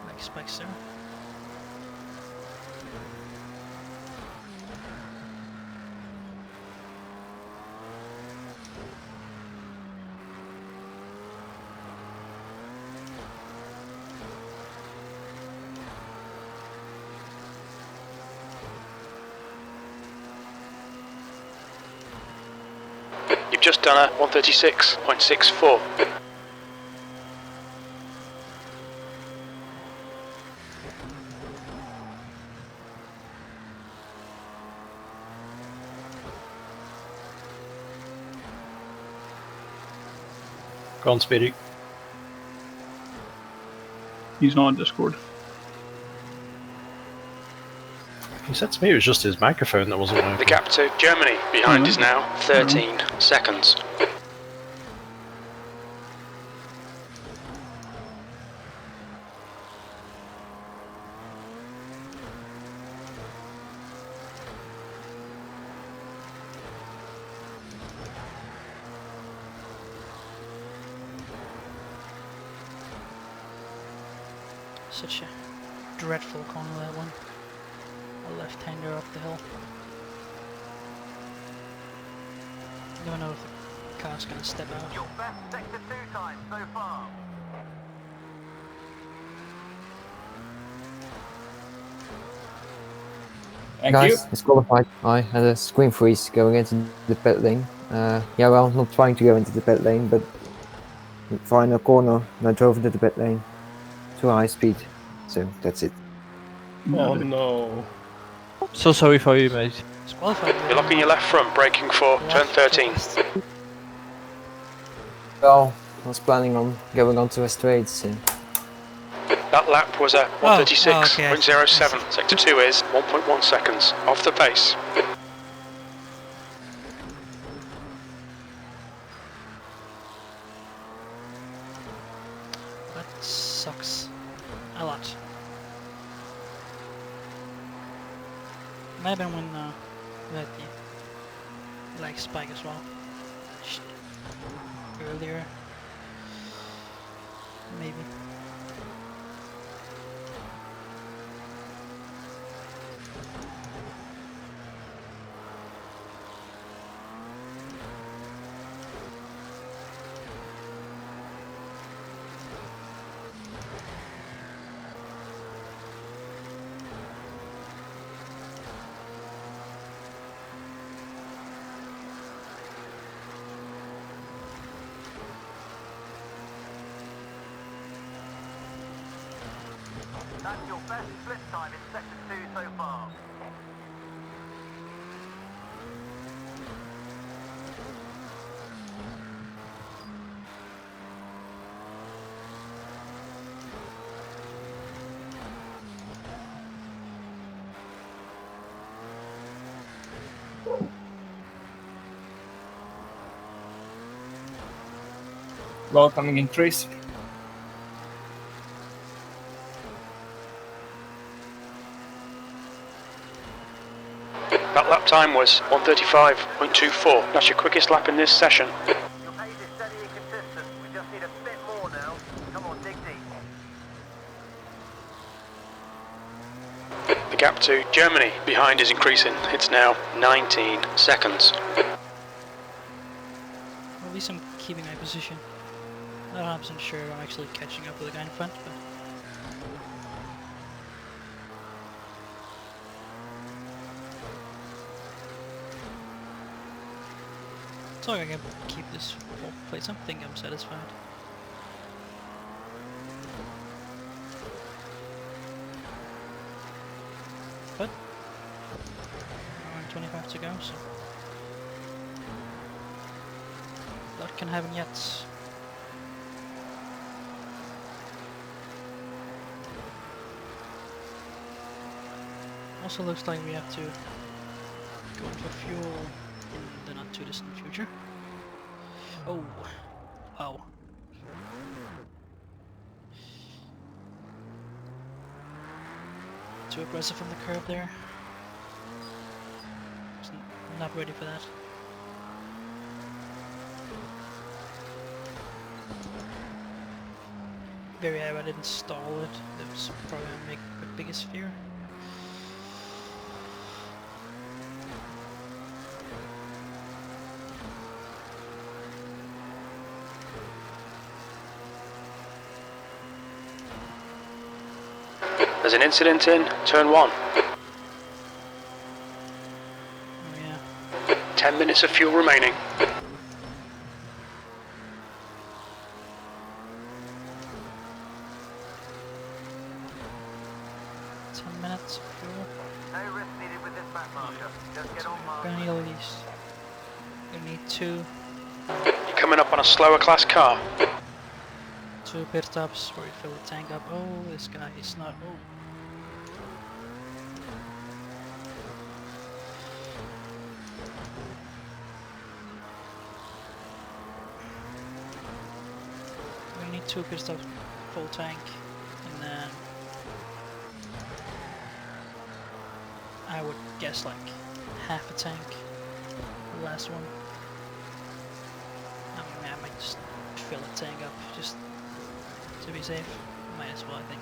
Like spikes there. You've just done a 136.64. Go on, Speedy. He's not on Discord. He said to me it was just his microphone that wasn't working. The gap to Germany behind is now 13 seconds. Such a dreadful corner, that one. A left-hander up the hill. Never know if the car's gonna step out. Your best sector 2 time so far. Guys, it's qualified. I had a screen freeze going into the pit lane. Yeah, well, not trying to go into the pit lane, but final corner, and I drove into the pit lane to high speed. So that's it. Oh no. So sorry for you, mate. It's qualified. You're locking your left front, braking for turn 13. Well, I was planning on going onto a straight, so... That lap was a 136.07. Sector 2 is 1.1 seconds off the pace. That sucks a lot. Might have been when we had the leg spike as well. Earlier. Maybe. That's your best split time in sector 2 so far. Well, coming in trees. That lap time was 135.24. That's your quickest lap in this session. Your pace is steady and consistent. We just need a bit more now. Come on, dig deep. The gap to Germany behind is increasing. It's now 19 seconds. At least I'm keeping my position. Not 100% sure I'm actually catching up with the guy in front, but... So I can keep this whole place. I think I'm satisfied. But I want 25 to go, so a lot can happen yet. Also looks like we have to go for fuel in the not too distant future. Oh, wow. Too aggressive on the curve there. Not ready for that. Very happy I didn't stall it. That was probably my biggest fear. There's an incident in turn 1. Oh yeah. 10 minutes of fuel remaining. 10 minutes of fuel. No risk needed with this back marker. Just get on mark. Gonna need at least. Gonna need 2 You're coming up on a slower class car. 2 pit stops where you fill the tank up. Oh, this guy is not. Oh. We need 2 pit stops, full tank, and then I would guess like half a tank. The last one. I mean, I might just fill the tank up just to be safe. Might as well, I think.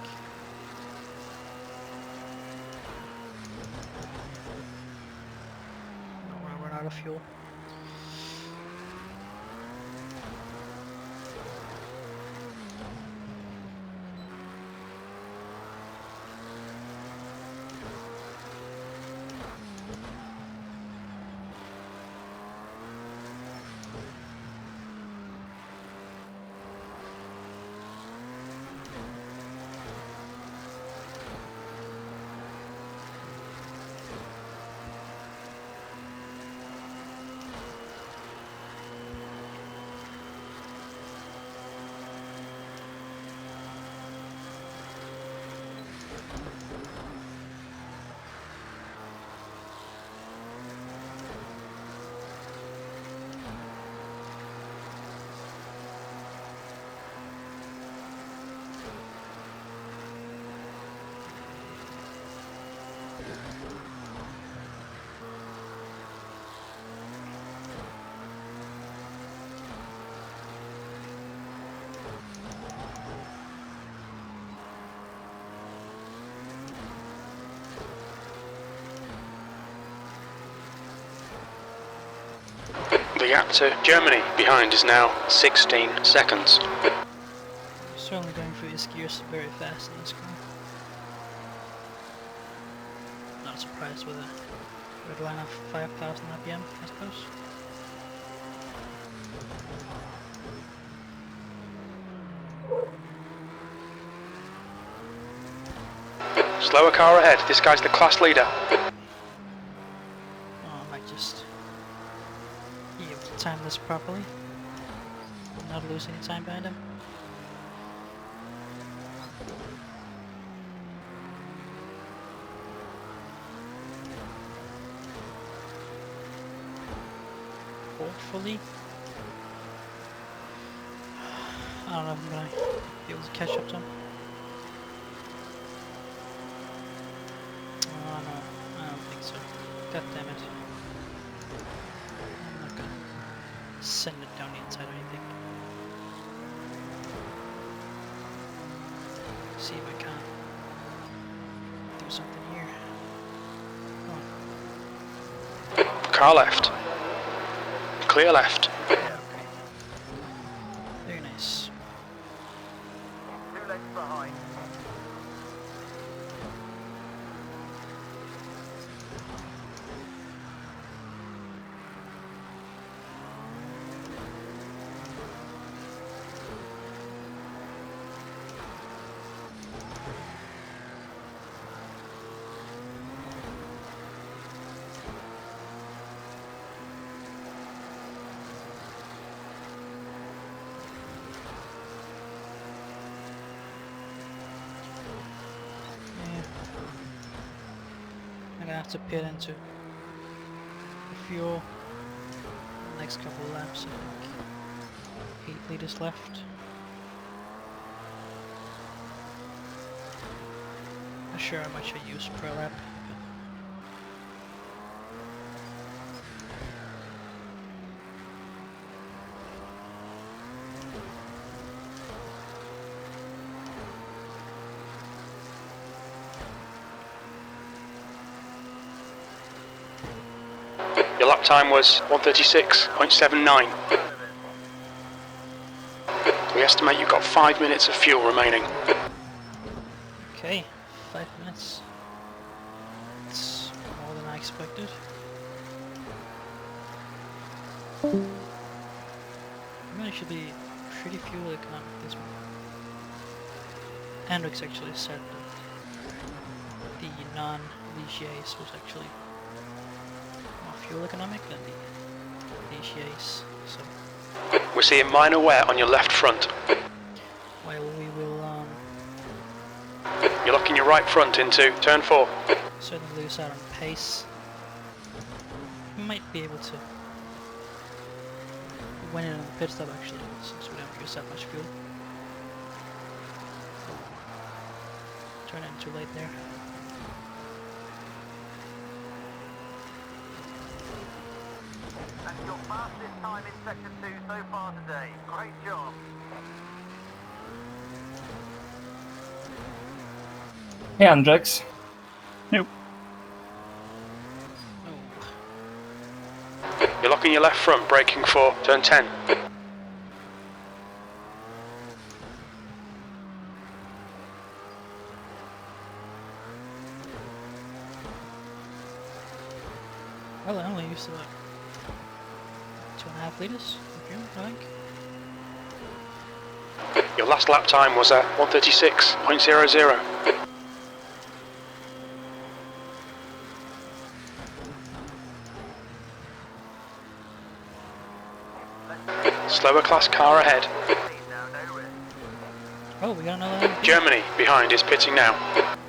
Don't want to run out of fuel. The gap to Germany behind is now 16 seconds. Certainly going through these gears very fast in this car. Not surprised with a red line of 5,000 RPM, I suppose. Slower car ahead, this guy's the class leader. Oh, I might just be able to time this properly. Not lose any time behind him. Hopefully. I don't know if I'm gonna be able to catch up to him. Oh no, I don't think so. God damn it. I'm not gonna send it down the inside or anything. See if I can do something here. Come on. Car left. Clear left. Yeah, okay. Very nice. 2 lengths behind. have to pit into the fuel. The next couple of laps, I think 8 liters left. Not sure how much I use per lap. Your lap time was 1:36.79. We estimate you've got 5 minutes of fuel remaining. Okay, 5 minutes. It's more than I expected. Really should be pretty fuel economic this one. Hendrix actually said that the non-VGAs was actually more fuel economic than the VGAs, so... We're seeing minor wear on your left front. Well, we will You're locking your right front into turn 4. certainly lose out on pace. We might be able to win it on the pit stop actually, since we don't use that much fuel. Turn in too late there. And your fastest time in Sector 2 so far today. Great job. Hey, Andrex. Nope. You're locking your left front, braking for turn 10. Well, I only used about 2.5 liters of fuel, I think. Your last lap time was at 1:36.00. Slower class car ahead. Oh, we got another LMP. Germany behind is pitting now.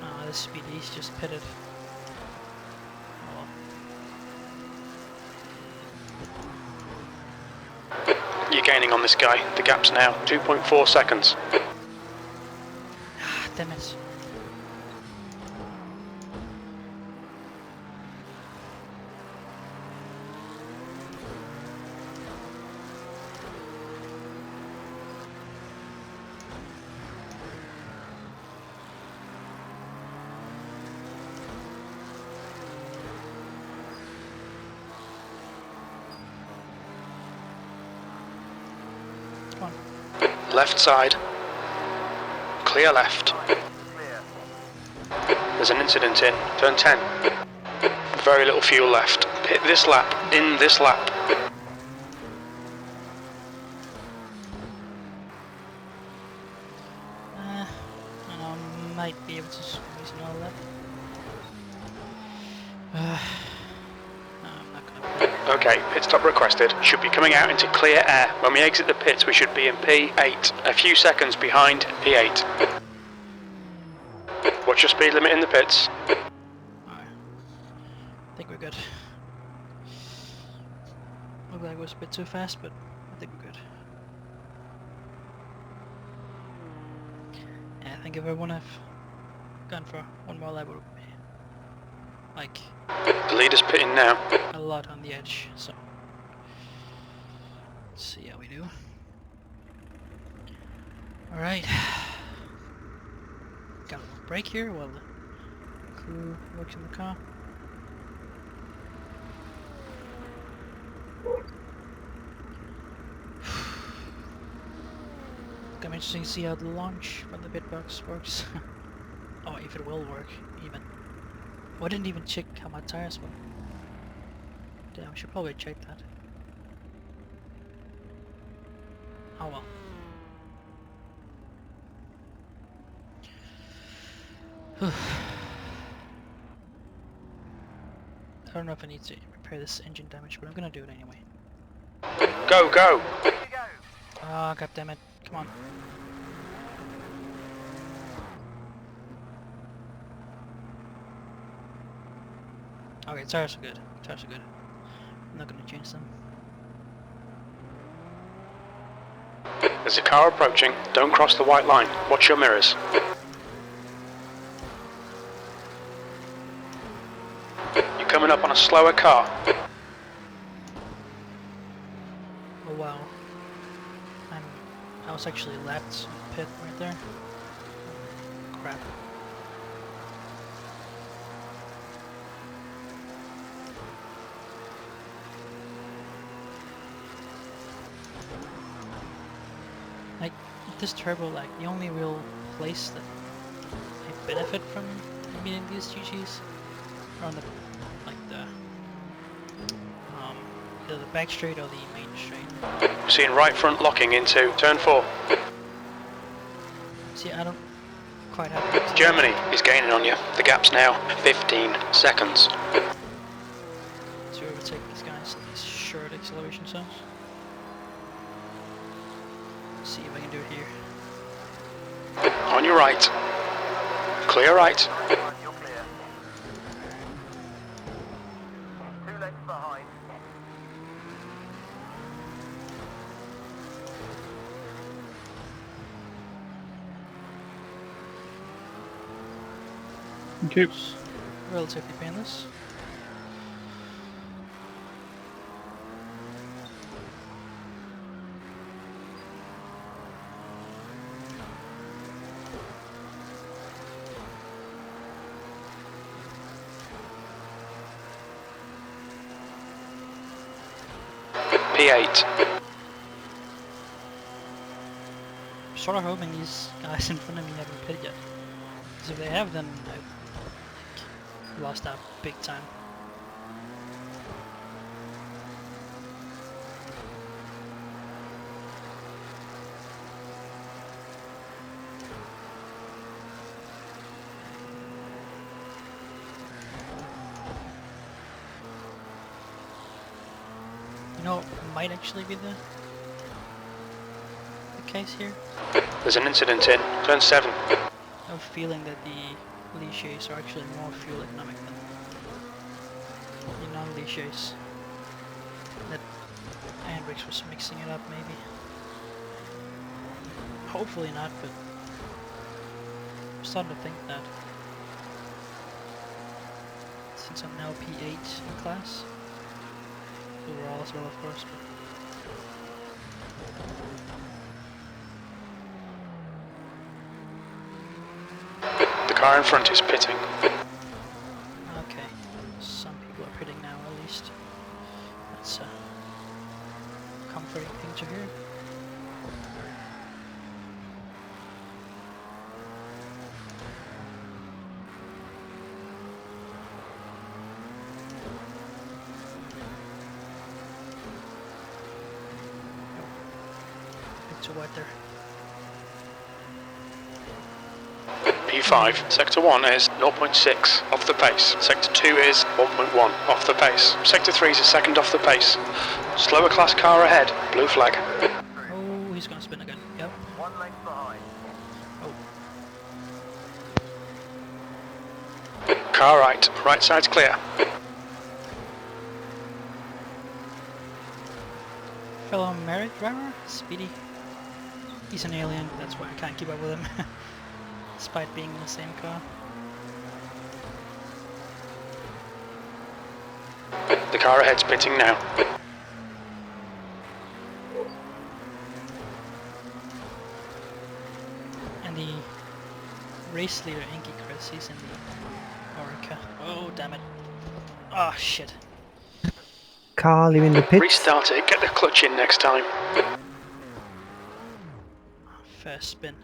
Oh, this SPD's just pitted. You're gaining on this guy. The gap's now 2.4 seconds. Ah, damn it. Left side. Clear left. There's an incident in turn 10. Very little fuel left. Hit this lap, in this lap. I don't know, might be able to squeeze another lap. No, I'm not gonna. Okay, pit stop requested. Should be coming out into clear air. When we exit the pits, we should be in P8. A few seconds behind P8. What's your speed limit in the pits? Alright. I think we're good. Looked like it was a bit too fast, but I think we're good. Yeah, I think if I would have gone for one more lap, it would be like The leader's pitting now. a lot on the edge, so let's see how we do. Alright. Got a little break here while the crew works in the car. Gonna be interesting to see how the launch from the bitbox works. Oh, if it will work, even. Oh, I didn't even check how my tires were. Damn, I should probably check that. Oh well. I don't know if I need to repair this engine damage, but I'm gonna do it anyway. Go, go! Ah, god damn it. Come on. Okay, tires are good. Tires are good. I'm not gonna change them. There's a car approaching. Don't cross the white line. Watch your mirrors. You're coming up on a slower car. Oh wow. I was actually lapped pit right there. Crap. Like this turbo, like the only real place that I benefit from meeting these GGs are on the either the back straight or the main straight. We're seeing right front locking into turn 4. See, I don't quite have. Germany is gaining on you. The gap's now 15 seconds. To overtake these guys in these short acceleration zones. Let's see if I can do it here. On your right. Clear right. You're clear. 2 lengths behind. Okay. Relatively painless. P8. I'm sort of hoping these guys in front of me haven't pitted yet. Because if they have, then I lost out big time. You know, it might actually be the case here. There's an incident in turn 7. I have a feeling that the leashes are actually more fuel economic than the non-leashes. That Hendrix was mixing it up, maybe. Hopefully not, but I'm starting to think that. Since I'm now P8 in class. Overall as well, of course. The car in front is pitting. Okay, some people are pitting now at least. That's a comforting thing to hear. Bit too wide there. P5. Sector 1 is 0.6 off the pace. Sector 2 is 1.1 off the pace. Sector 3 is a second off the pace. Slower class car ahead. Blue flag. Oh, he's gonna spin again. Yep. 1 length behind. Oh. Car right. Right side's clear. Fellow merit driver, Speedy. He's an alien, that's why I can't keep up with him. Despite being in the same car. The car ahead's pitting now. And the race leader, Inky Chris, he's in the Orica. Oh, damn it. Oh, shit. Car leaving the pit. Restart it. Get the clutch in next time. First spin.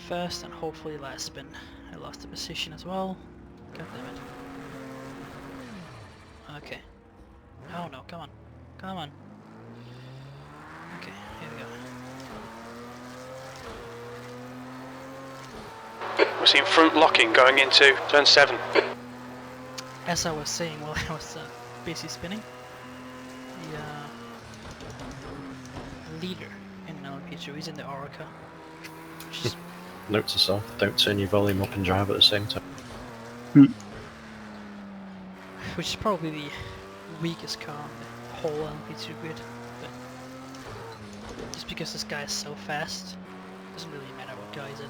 First and hopefully last spin. I lost the position as well. God damn it. Okay. Oh no, come on. Come on. Okay, here we go. We're seeing front locking going into turn 7. As I was saying while I was busy spinning, the leader in LMP2 is in the Orica. Note to self, don't turn your volume up and drive at the same time. which is probably the weakest car on the whole LMP2 grid. But just because this guy is so fast, it doesn't really matter what guy he's in.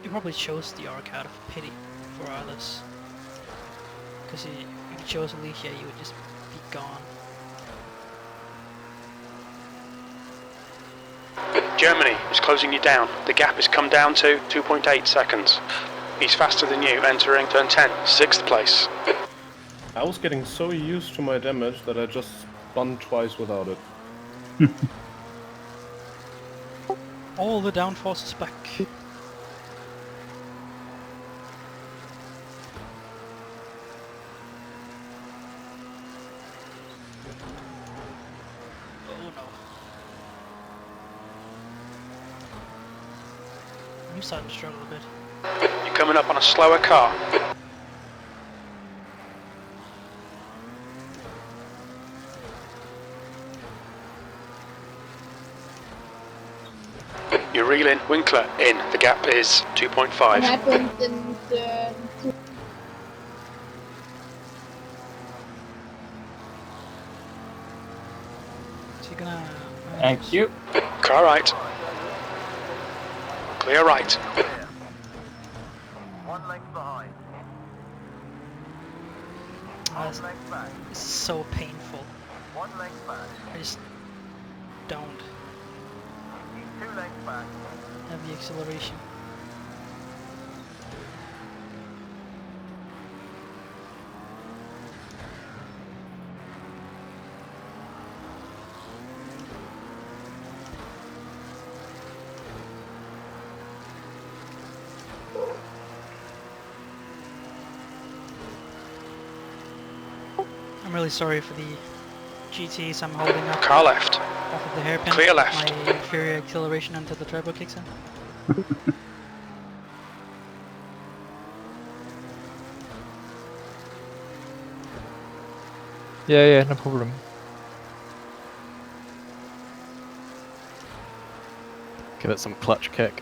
He probably chose the ARC out of pity for others. Because if he chose Alicia, he would just be gone. Germany is closing you down. The gap has come down to 2.8 seconds. He's faster than you, entering turn 10, 6th place. I was getting so used to my damage that I just spun twice without it. All the downforce is back. Oh no. I'm starting to struggle a bit. You're coming up on a slower car. You're reeling. Winkler in. The gap is 2.5. What happened in the... Is he gonna... Thank you. Car right. Clear right. 1 length behind. Oh, 1 length back. this is so painful. 1 length back. I just don't He's 2 lengths back. have the acceleration. I'm really sorry for the GTs I'm holding up. Car left. Off of the hairpin. Clear left. My inferior acceleration until the turbo kicks in. Yeah, no problem. Give it some clutch kick.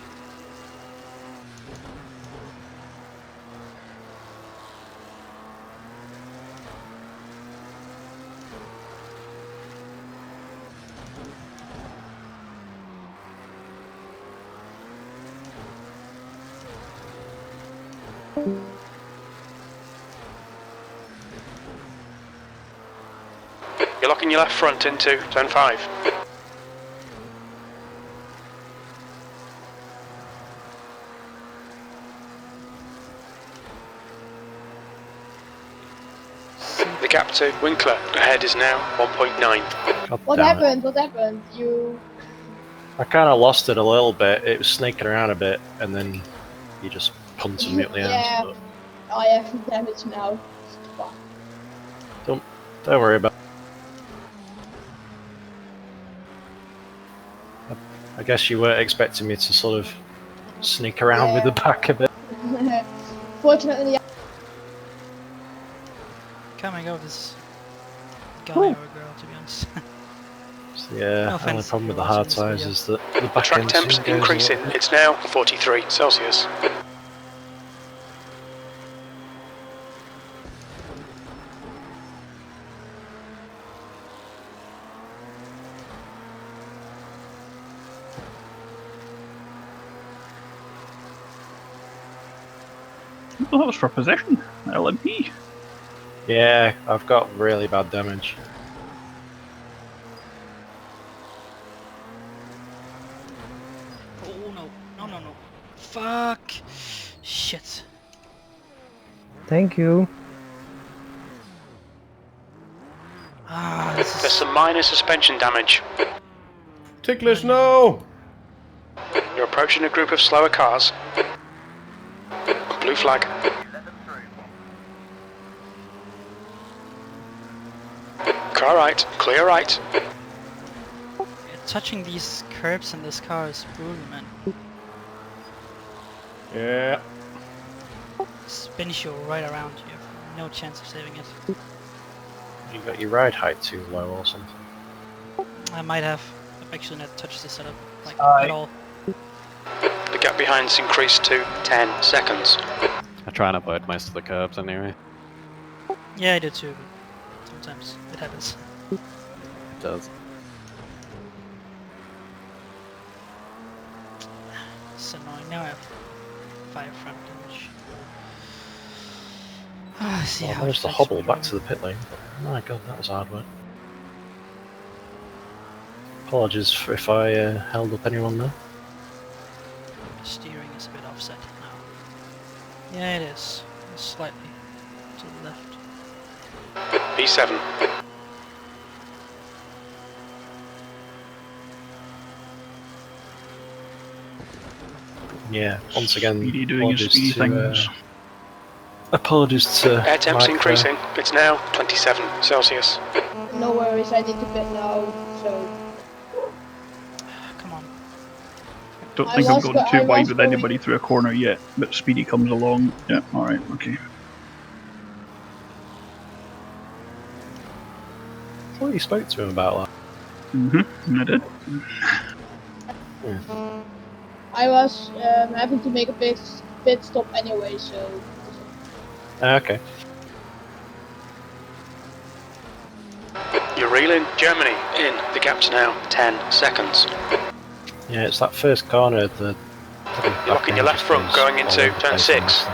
You're locking your left front into turn 5. The gap to Winkler ahead is now 1.9. God What damn it. happened? What happened? You... I kind of lost it a little bit. It was snaking around a bit, and then you just punted me at the Yeah. end. I have damage now. Fuck. But don't worry about it. I guess you weren't expecting me to sort of sneak around with the back a bit. Fortunately, Can't make out this guy or girl, to be honest. So, yeah, No the only offense problem with if the you're hard watching this tires video. is that the back Track end temps soon goes increasing. away. It's now 43 Celsius. Oh, that was for position. LMP. Yeah, I've got really bad damage. Oh no. Fuck! Shit. Thank you. Ah, this There's is... some minor suspension damage. Ticklish, no! You're approaching a group of slower cars. Blue flag. Let them through. Car right. Clear right. touching these curbs in this car is brutal, man. Yeah. Spins you right around. You have no chance of saving it. You got your ride height too low or something. I might have. I've actually not touched the setup like at all. The gap behind's increased to 10 seconds. I try and avoid most of the curbs anyway. Yeah, I do too, but sometimes it happens. It does. It's annoying. Now I have 5 front damage. See Well, I how managed to it hobble affects back my to the pit lane, but my god, that was hard work. Apologies if I held up anyone there. The steering is a bit offset now. Yeah, it is. It's slightly to the left. P7. Yeah, once again, Speedy doing his speedy things. Apologies to Air temp's Mike increasing. It's now 27 Celsius. No worries, I need to pit now, so... Come on. Don't I think I've was gone go- too I wide was with going- anybody through a corner yet, but Speedy comes along. Yeah, alright, okay. I thought you spoke to him about I did. that. I was having to make a pit stop anyway, so... Okay. You're reeling. Germany in. The gap's now 10 seconds. Yeah, it's that first corner. You're locking your left front going into turn 6.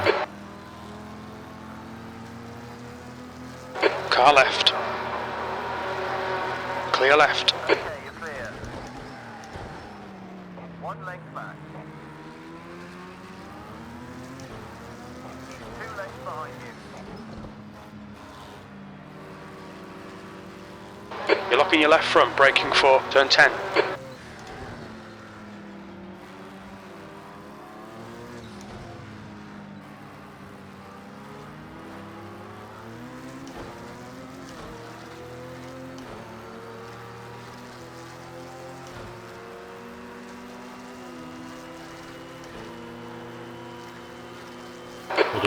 Car left. Clear left. Okay, you're clear. 1 length back. 2 lengths behind you. You're locking your left front, braking for turn 10.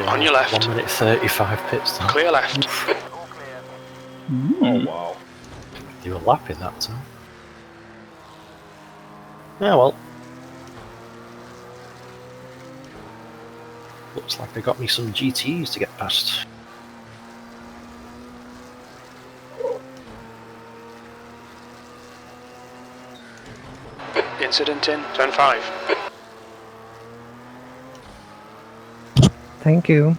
On your left. 1 minute 35 pit stop. Clear left. All clear. Oh wow. You were lapping that time. Yeah, well. Looks like they got me some GTEs to get past. Incident in turn 5. Thank you.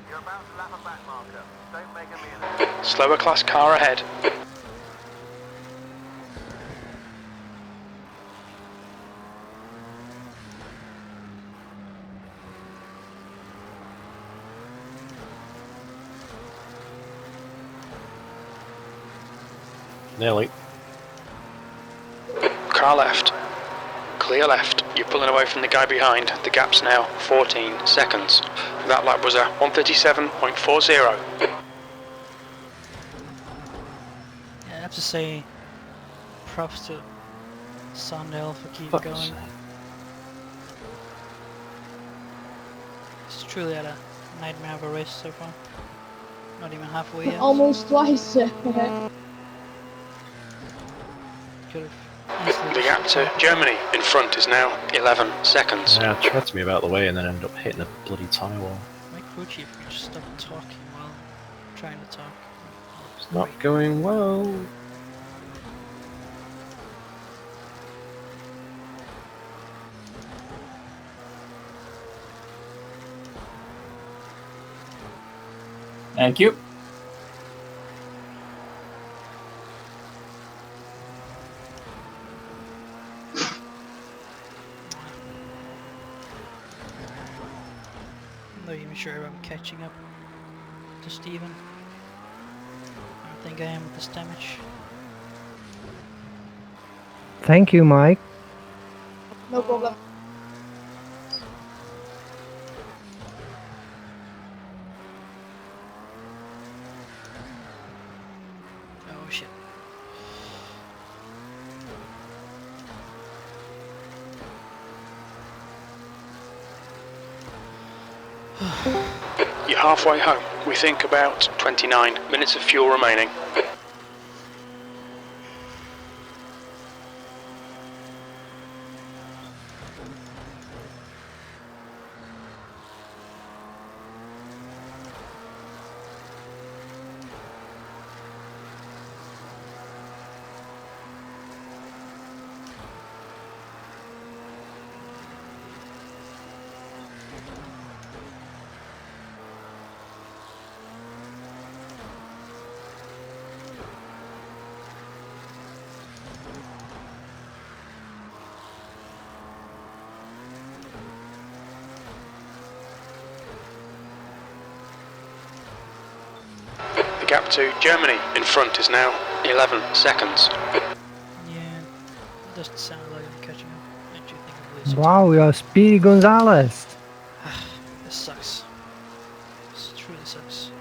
You're about to lap a back marker. Don't make a meal of it. Slower class car ahead. Nearly. Car left. Clear left. You're pulling away from the guy behind. The gap's now 14 seconds. That lap was a 1:37.40. Yeah, I have to say props to Sandel for keeping going. It's truly had a nightmare of a race so far. Not even halfway yet. Almost twice. Could have easily The gap to Germany in front is now 11 seconds. Yeah, I tried to move out of the way and then ended up hitting a bloody tyre wall. My crew chief can just stop talking while I'm trying to talk. It's not going well. Thank you. I'm not even sure if I'm catching up to Steven. I don't think I am with this damage. Thank you, Mike. No problem. Oh shit. You're halfway home. We think about 29 minutes of fuel remaining. The gap to Germany in front is now 11 seconds. Yeah, it doesn't sound like I'm catching up. I do think I'm losing. Wow, you're Speedy Gonzalez. This sucks. This truly sucks.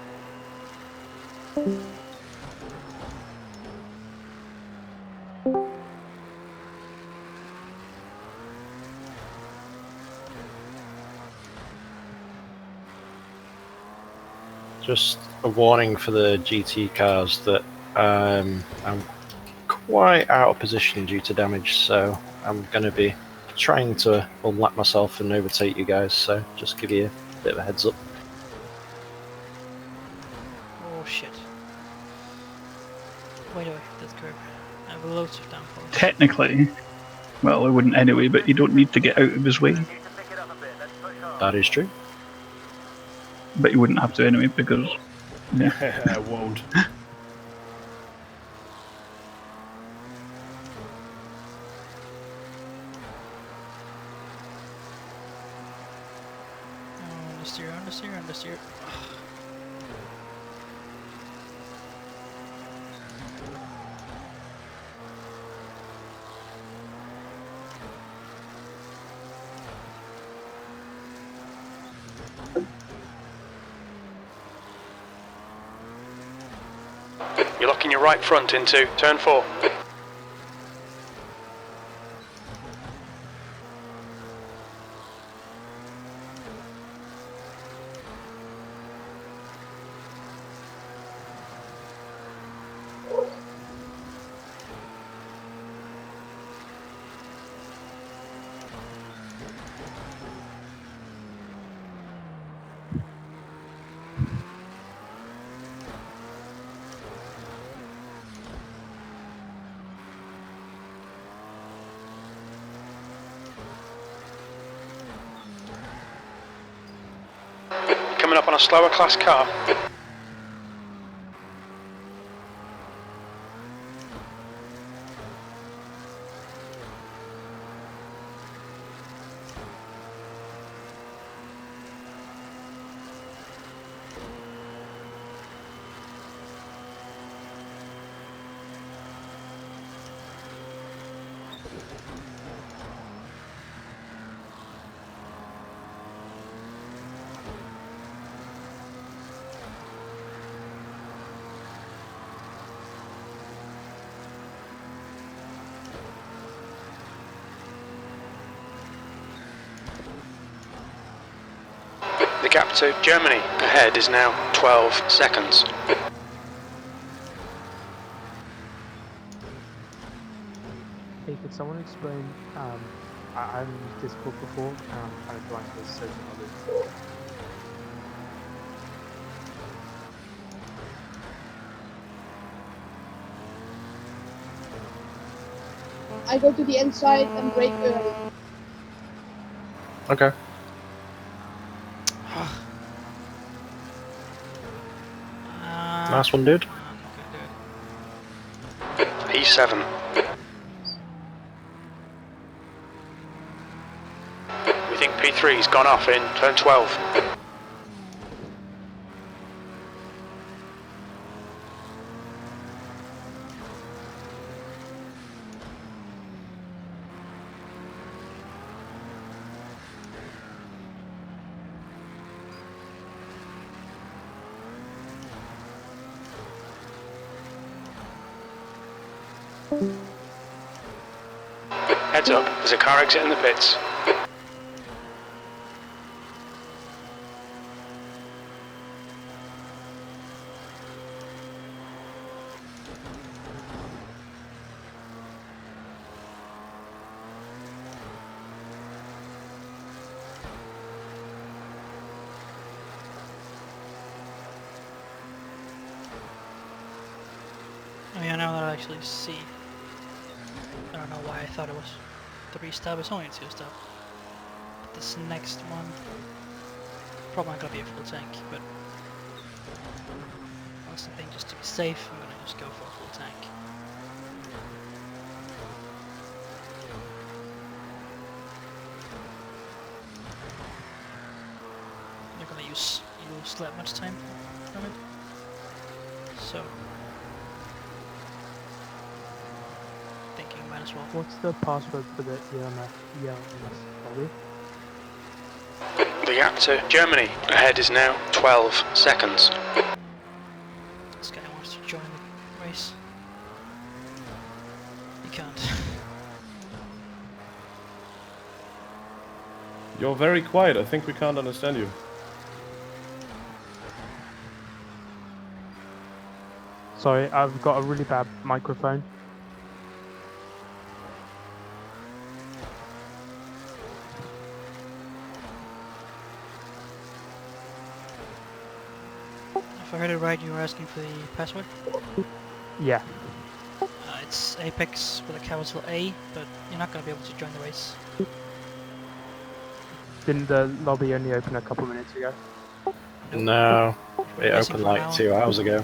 Just a warning for the GT cars that I'm quite out of position due to damage, so I'm going to be trying to unlap myself and overtake you guys, so just give you a bit of a heads up. Oh shit. Wait away, that curve. I have loads of downforce. Technically, well, I wouldn't anyway, but you don't need to get out of his way. That is true. But you wouldn't have to anyway, because... Yeah. I won't. Understeer. You're locking your right front into turn 4. Coming up on a slower class car. The gap to Germany ahead is now 12 seconds. Hey, could someone explain, I've used this book before, and I'm trying to join this certain other. I go to the inside and brake early. Okay. Nice one, dude. P7. We think P3's gone off in turn 12. Heads up, there's a car exiting the pits. Oh yeah, now that I actually see. I don't know why I thought it was 3 stab, it's only 2 stab. But this next one, probably not gonna be a full tank, but I was thinking just to be safe, I'm gonna just go for a full tank. I'm not gonna use that much time from it. So thinking might as well. What's the password for the ELMS lobby? The gap to Germany ahead is now 12 seconds. This guy wants to join the race. He can't. You're very quiet. I think we can't understand you. Sorry, I've got a really bad microphone. If I heard it right, you were asking for the password? Yeah. It's Apex with a capital A, but you're not going to be able to join the race. Didn't the lobby only open a couple minutes ago? No, We're it racing opened for an like hour. 2 hours ago.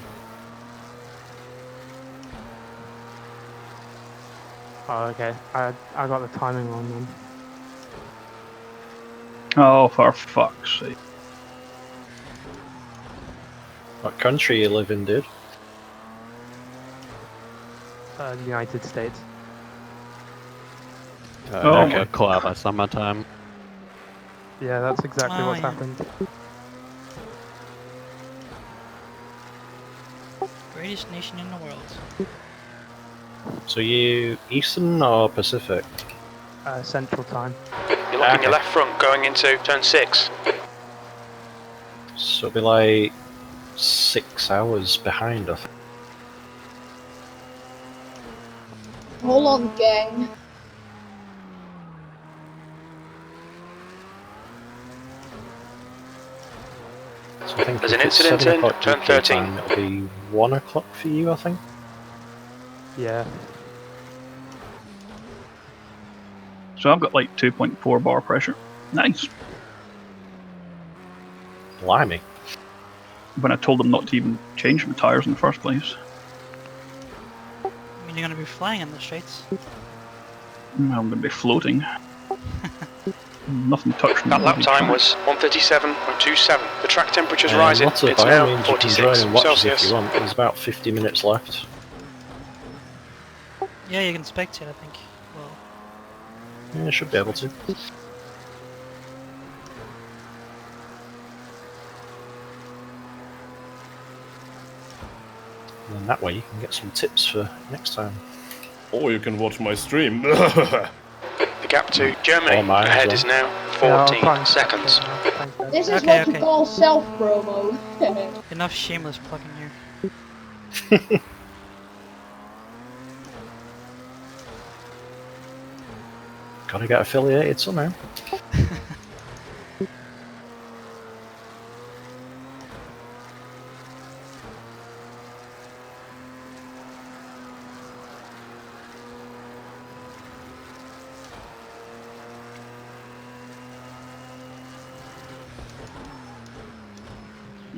Oh, okay. I got the timing wrong then. Oh, for fuck's sake. What country you live in, dude? United States. Oh Okay, caught out by summertime. Yeah, that's exactly Oh, what's yeah. happened. Greatest nation in the world. So you Eastern or Pacific? Central time. You're looking your left front going into turn 6. So it'll be like 6 hours behind us. Hold on, gang. So I think There's if an it's incident 7 in o'clock turn UK 13. time, it'll be 1 o'clock for you, I think. Yeah. So I've got like 2.4 bar pressure. Nice. Blimey. When I told them not to even change my tyres in the first place. I mean, you're going to be flying in the Straits. I'm going to be floating. Nothing touching That the lap bloody time track. was 1:37.27. The track temperature's And rising. lots of It's by now all means you can 46 join and watch us if Celsius. you want. There's about 50 minutes left. Yeah, you can spectate, I think. Well, Yeah, you should be able to. And then that way you can get some tips for next time. Or you can watch my stream. The gap to Germany Or mine as ahead well. is now Yeah, I'll 14 try and seconds. This is Okay, what okay. you call self-promo. enough shameless plugging here. Gotta get affiliated somehow.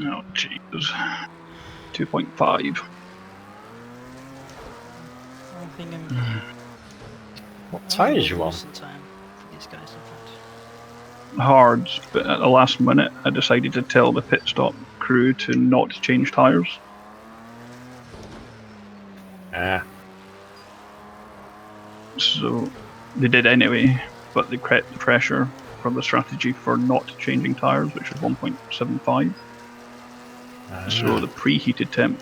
Oh, Jesus. 2.5. I don't think I'm... What tyres you on? Losing time for these guys in front. Hards, but at the last minute I decided to tell the pit stop crew to not change tyres. Ah. So they did anyway, but they crept the pressure for the strategy for not changing tyres, which is 1.75. So the preheated temp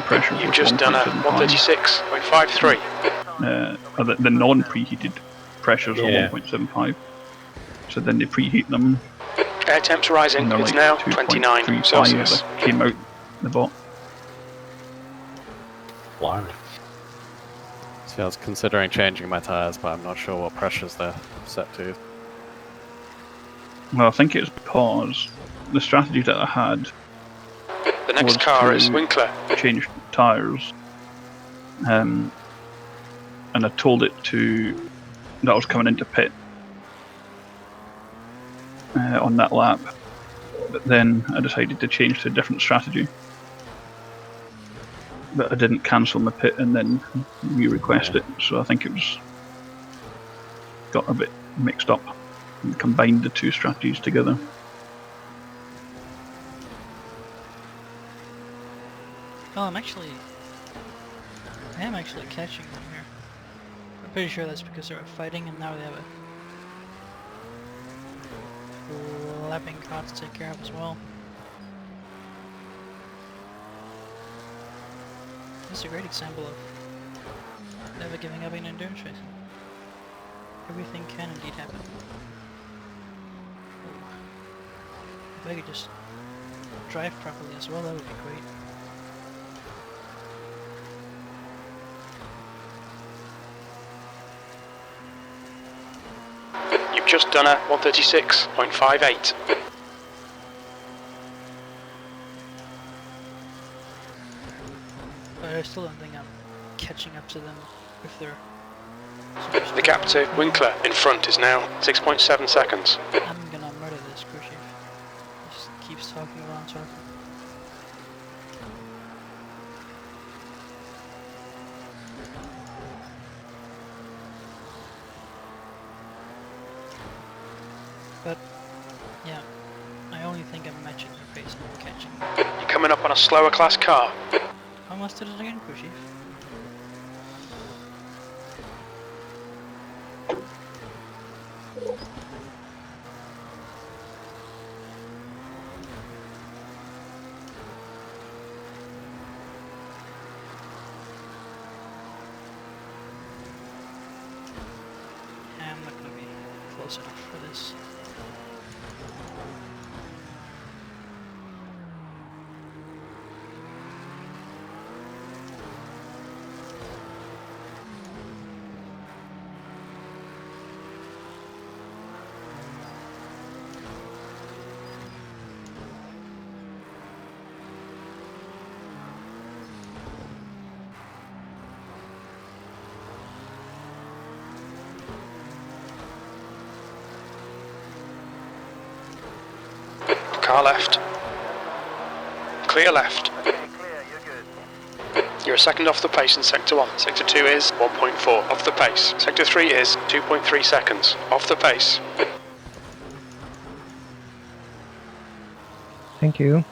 pressure You've was just done a 1.75. 1:36.53. the non-preheated pressures Yeah. are 1.75. So then they preheat them. Air temps rising. And they're It's like now 29 2.35 Celsius. as I came out the bot. Wow. See, I was considering changing my tires, but I'm not sure what pressures they're set to. Well, I think it's because the strategy that I had. The next car is Winkler. Change tires, and I told it that I was coming into pit on that lap. But then I decided to change to a different strategy. But I didn't cancel my pit and then re-request it, so I think it got a bit mixed up and combined the two strategies together. Oh, I am actually catching them here. I'm pretty sure that's because they were fighting and now they have a lapping car to take care of as well. This is a great example of never giving up in endurance racing. Everything can indeed happen. Oh. If I could just drive properly as well, that would be great. You've just done a 136.58. But I still don't think I'm catching up to them if they're... The gap to Winkler in front is now 6.7 seconds. I'm gonna murder this crew chief. He just keeps talking around talking. But, yeah, I only think I'm matching their pace and catching. You're coming up on a slower class car. How much did it again, crew chief? I'm not gonna be close enough for this. Car left. Clear left. You're a second off the pace in Sector 1. Sector 2 is 1.4 off the pace. Sector 3 is 2.3 seconds off the pace. Thank you.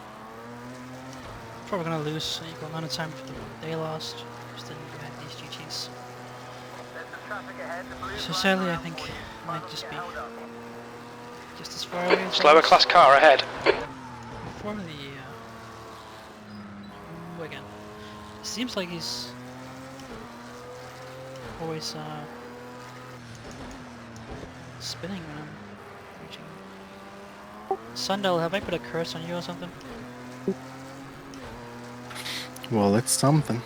Probably gonna lose an equal amount of time for the they lost. Standing behind these GTs. So sadly, I think I might just be just as far away as Slower class car ahead. before the Wigan. Seems like he's always spinning when I'm reaching. Sundal, have I put a curse on you or something? Well, it's something.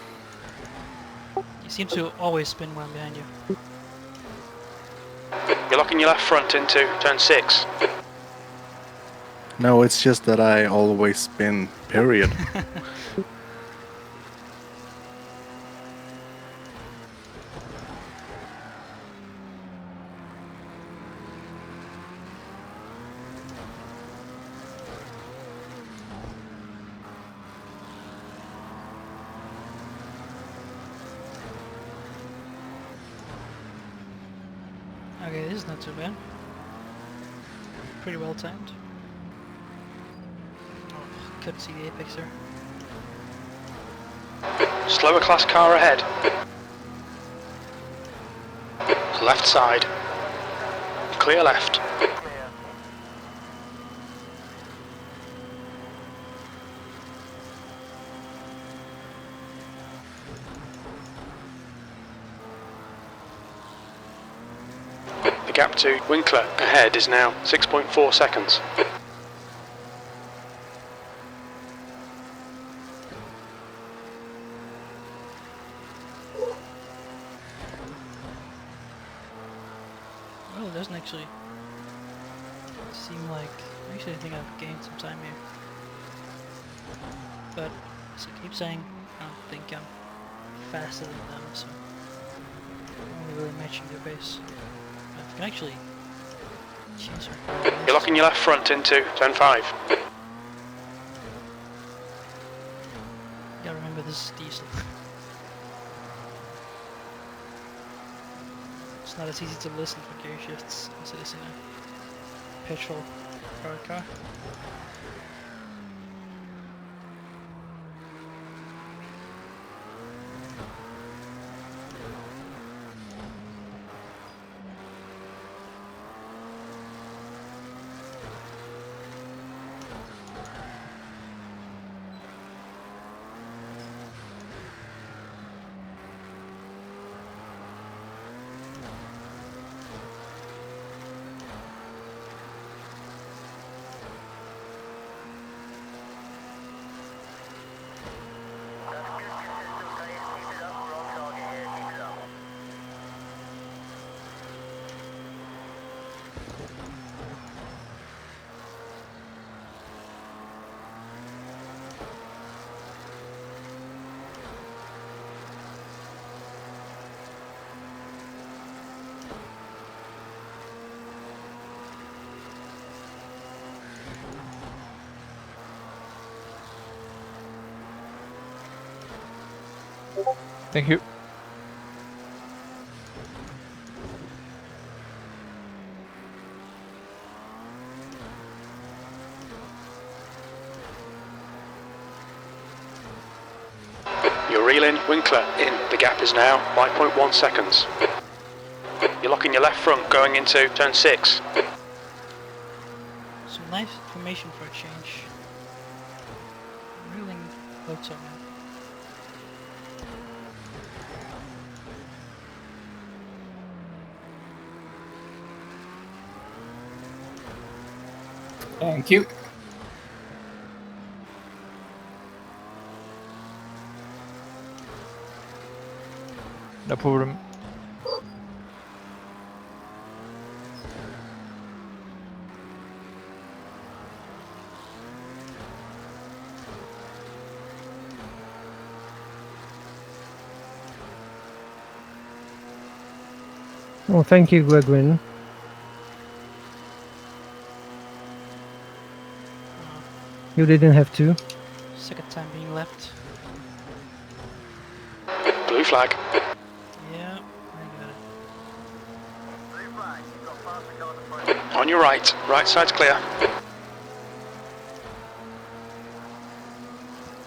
You seem to always spin when I'm behind you. You're locking your left front into turn 6. No, it's just that I always spin, period. Okay, this is not too bad. Pretty well timed. Oh, couldn't see the apex there. Slower class car ahead. Left side. Clear left. The gap to Winkler ahead is now 6.4 seconds. Well, it doesn't actually seem like... Actually, I think I've gained some time here. But, as I keep saying, I don't think I'm faster than them, so... I'm only really matching their pace. But I can actually... change their You're locking your left front into turn 5. You gotta remember this is diesel. It's not as easy to listen for gear shifts as it is in a petrol powered car. Thank you. You're reeling Winkler in. The gap is now 5.1 seconds. You're locking your left front going into turn 6. Some nice information for a change. Reeling Loto now. Thank you. No problem. Oh, thank you, Gregwin. You didn't have to. Second time being left. Blue flag. Yeah, I got it. On your right. Right side's clear.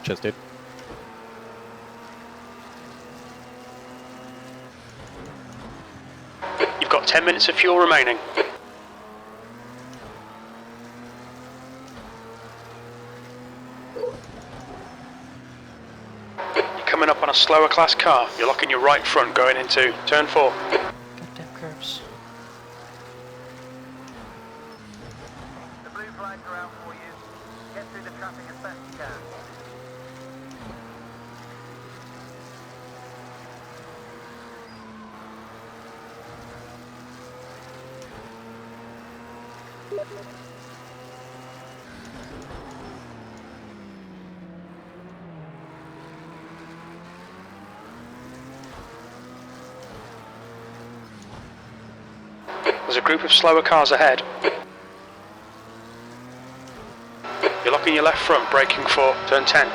Cheers, dude. You've got 10 minutes of fuel remaining. You're coming up on a slower class car. You're locking your right front going into turn 4. Goddamn curves. The blue flags are out for you. Get through the traffic as best you can. There's a group of slower cars ahead. You're locking your left front, braking for turn 10. I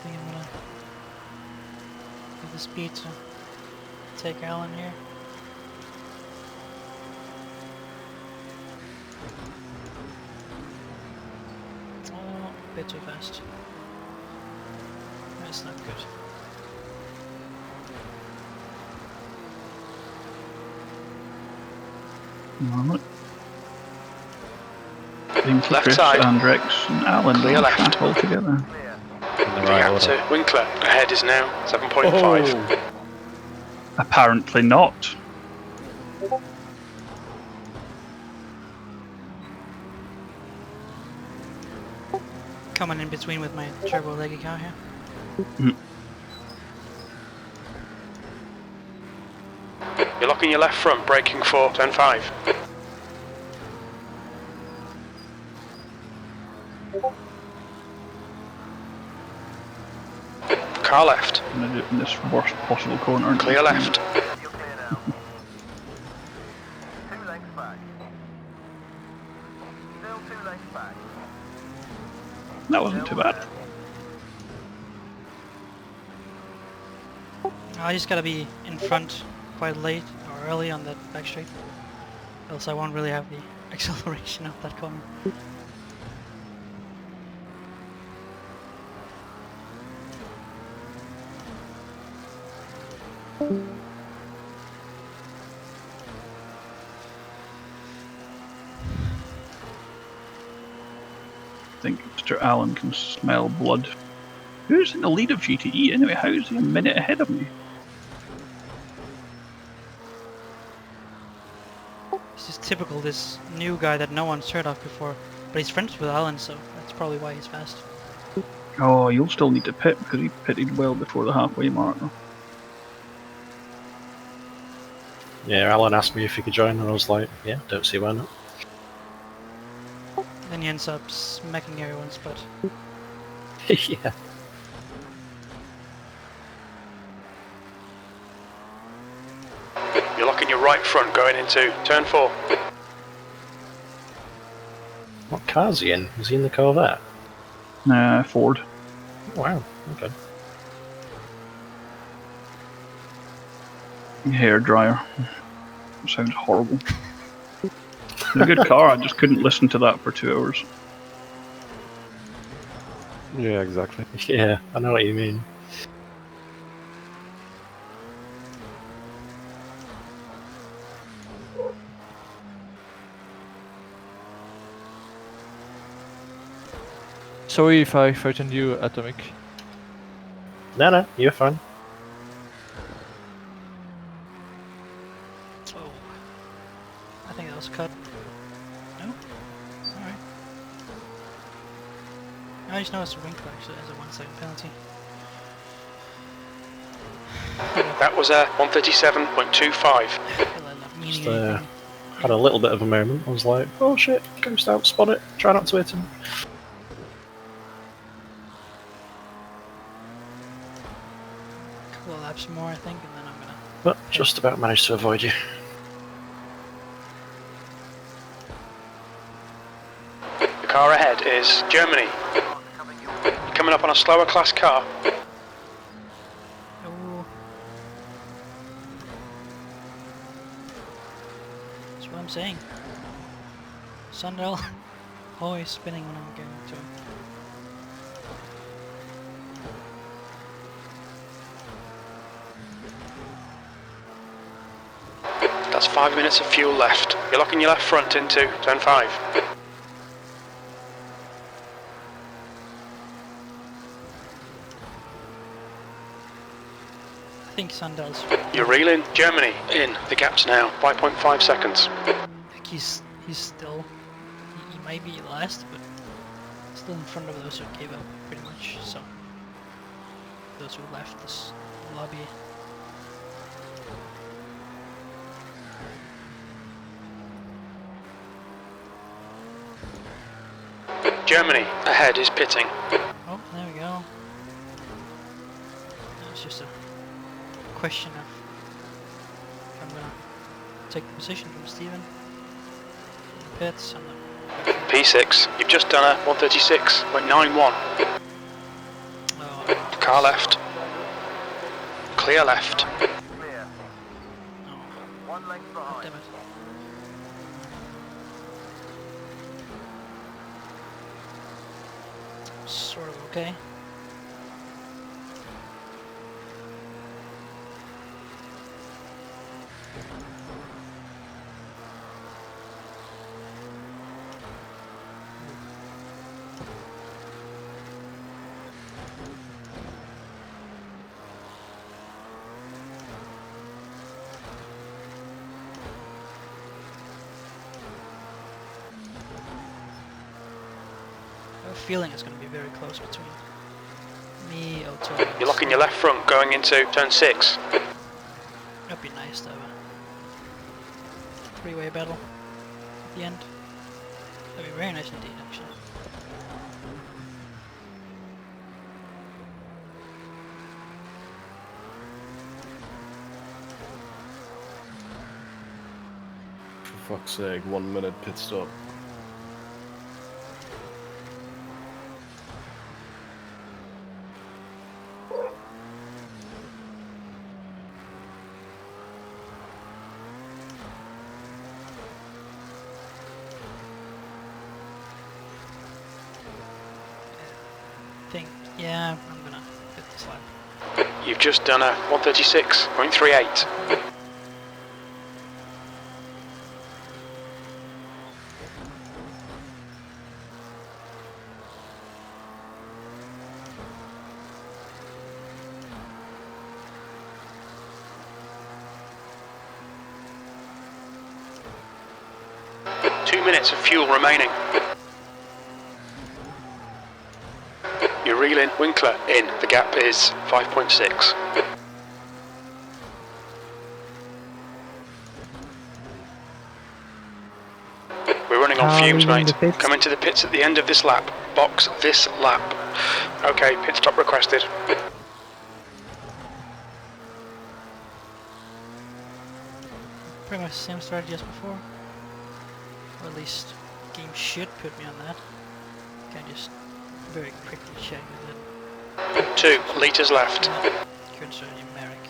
think I'm gonna give the speed to take Alan here. Oh, a bit too fast. That's not good. Alright. Thank you, Left Chris side. and Rex and Alan Clear on left. track all together. In the The right gap order. to Winkler ahead is now 7.5. Oh, Apparently not. Coming in between with my turbo leggy car here. You're locking your left front, braking for turn 5. Car left. I'm gonna do it in this worst possible corner. Clear left. You're clear now. 2 lengths back. Still 2 lengths back. That wasn't too bad. I just gotta be in front quite late or early on that back straight, else I won't really have the acceleration of that corner. I think Mr. Allen can smell blood. Who's in the lead of GTE anyway? How is he a minute ahead of me? This is typical, this new guy that no one's heard of before, but he's friends with Alan, so that's probably why he's fast. Oh, you'll still need to pit because he pitted well before the halfway mark. Yeah, Alan asked me if he could join, and I was like, yeah, don't see why not. Then he ends up smacking everyone's butt. Yeah. You're locking your right front going into turn 4. What car's he in? Is he in the Corvette? Ford. Oh, wow, okay. Hair dryer. Sounds horrible. It's a good car, I just couldn't listen to that for 2 hours. Yeah, exactly. Yeah, I know what you mean. Sorry if I frightened you, Atomic. No, you're fine. Oh. I think that was cut. No? Alright. I just noticed Winkler actually has a 1-second penalty. That was a 137.25. Just had a little bit of a moment. I was like, oh shit, ghost out, spot it, try not to hit him. Couple of laps more, I think, and then I'm gonna... But just about managed to avoid you. The car ahead is Germany. Coming up on a slower class car. Oh. That's what I'm saying. Sundell always spinning when I'm going to him. That's 5 minutes of fuel left. You're locking your left front into turn 5. I think Sundell's... You're reeling Germany in. The gap's now 5.5 seconds. I think he's still... He might be last, but still in front of those who gave up, pretty much, so... Those who left this lobby. Germany ahead is pitting. Oh, there we go. It's just a question of if I'm gonna take the position from Steven. In the pits, I'm not... P6, you've just done a 136.91. Oh, Car left. Clear left. Clear. 1 length behind. damn it. Sort of okay. have a feeling it's going to be very close between me, Otto, and You're locking your left front going into turn 6. That'd be nice to have a three-way battle at the end. That'd be very nice indeed, actually. For fuck's sake, 1 minute pit stop. Yeah, I'm gonna hit this lap. You've just done a 136.38. Minutes of fuel remaining. You're reeling Winkler in. The gap is 5.6. We're running on fumes, mate. Come into the pits at the end of this lap. Box this lap. Okay, pit stop requested. Pretty much the same strategy as before. Or at least game should put me on that. Can just very quickly check it. 2 litres left. Concern numeric.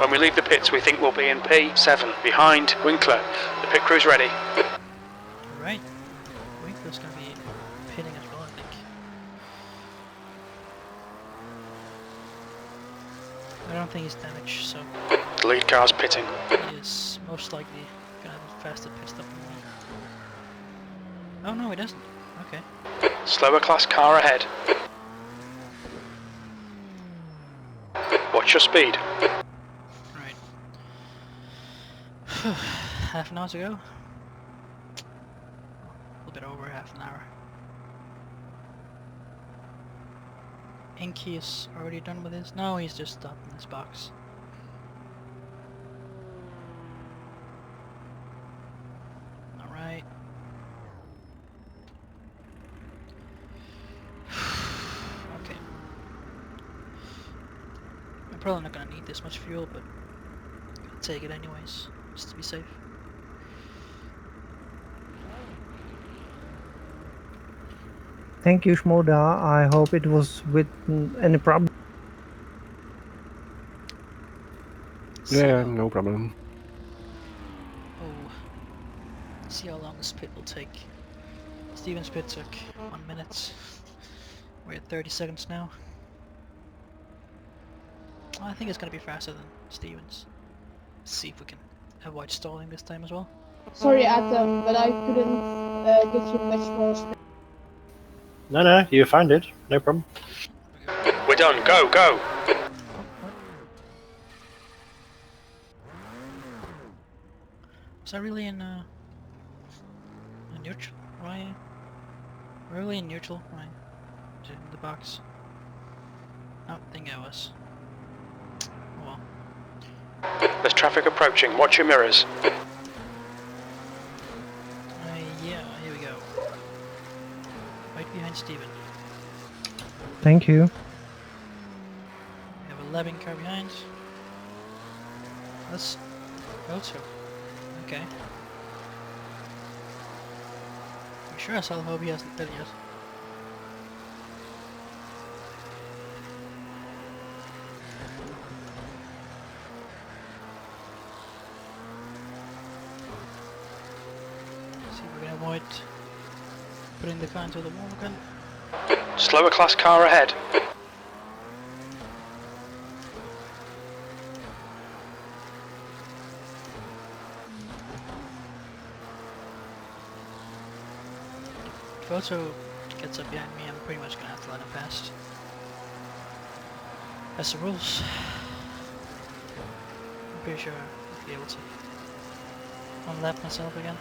When we leave the pits, we think we'll be in P7 behind Winkler. The pit crew's ready. Alright. Winkler's gonna be pitting as well, I think. I don't think he's damaged, so The lead car's pitting. he is most likely gonna have a faster pit stop than me. Oh no, he doesn't. Okay. Slower class car ahead. Watch your speed. Right. Half an hour to go. A little bit over half an hour. Inky is already done with his. No, he's just stopped in his box. Alright. Okay. I'm probably not gonna need this much fuel, but I'm gonna take it anyways, just to be safe. Thank you, Shmoda. I hope it was with any problem. Yeah, no problem. Oh, see how long this pit will take. Steven's pit took 1 minute. We're at 30 seconds now. I think it's gonna be faster than Steven's. Let's see if we can avoid stalling this time as well. Sorry, Atom, but I couldn't get you much more speed. No, you found it. No problem. We're done. Go, go. Was I really in neutral? Right? Really in neutral? Right? In the box? I don't think I was. Oh well. There's traffic approaching. Watch your mirrors. Yeah, here we go. Right behind Steven. Thank you. We have a labbing car behind. Let's go to. Okay. I'm sure I saw hope he hasn't done it yet. See if we can avoid putting the car into the wall again. Slower class car ahead. If Otto gets up behind me, I'm pretty much gonna have to let him past. That's the rules. I'm pretty sure I'll be able to unlap myself again.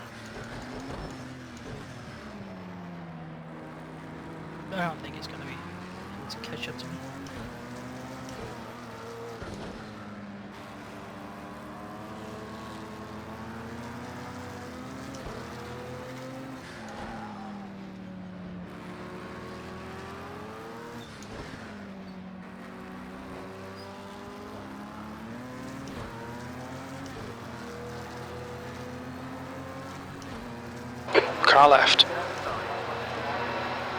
I don't think he's gonna be able to catch up to me. Car left.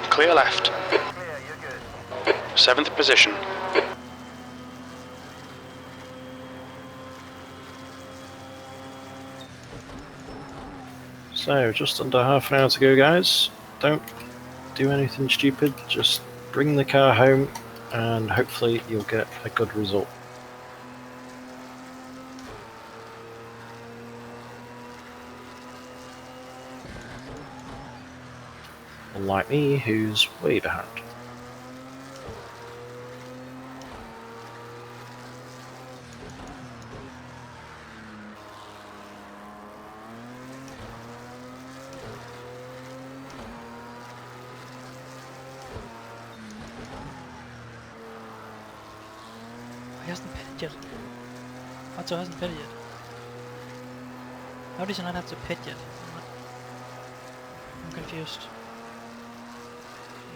Clear left. 7th position. So, just under half an hour to go, guys. Don't do anything stupid, just bring the car home and hopefully you'll get a good result. Unlike me, who's way behind. He hasn't pitted yet. Otto hasn't pitted yet. How does he not have to pit yet? I'm confused.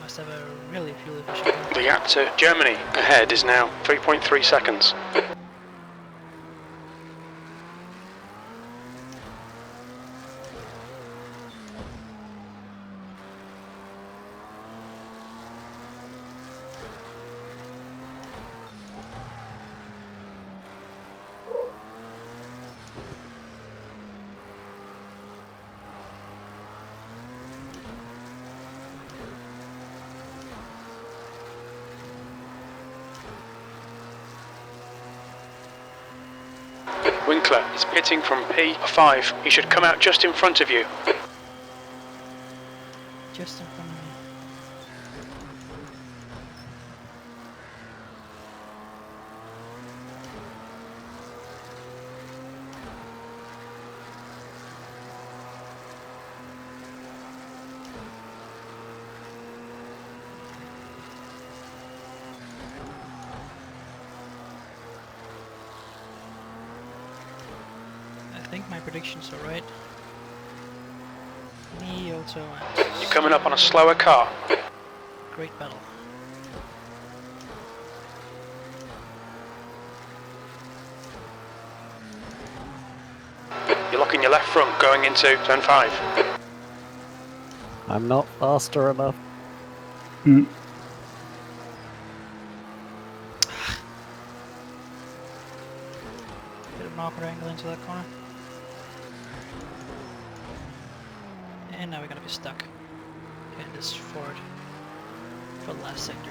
Must have a really fuel efficient car. The gap to Germany ahead is now 3.3 seconds. Winkler is pitting from P5. He should come out just in front of you. Just in front of me. I think my predictions are right. Me, Otto, and... You're coming up on a slower car. Great battle. You're locking your left front going into turn 5. I'm not faster enough. Bit of an awkward angle into that corner. And now we're gonna be stuck in this ford for the last sector.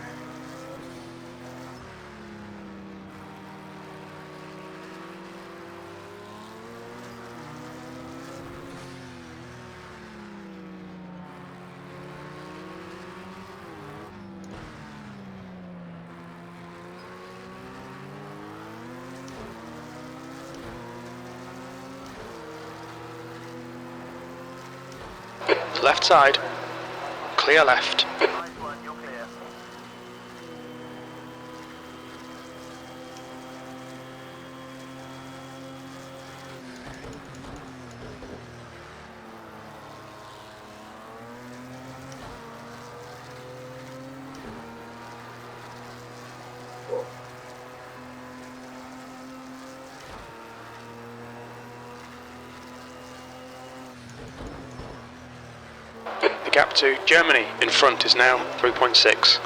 Left side. Clear left. The gap to Germany in front is now 3.6.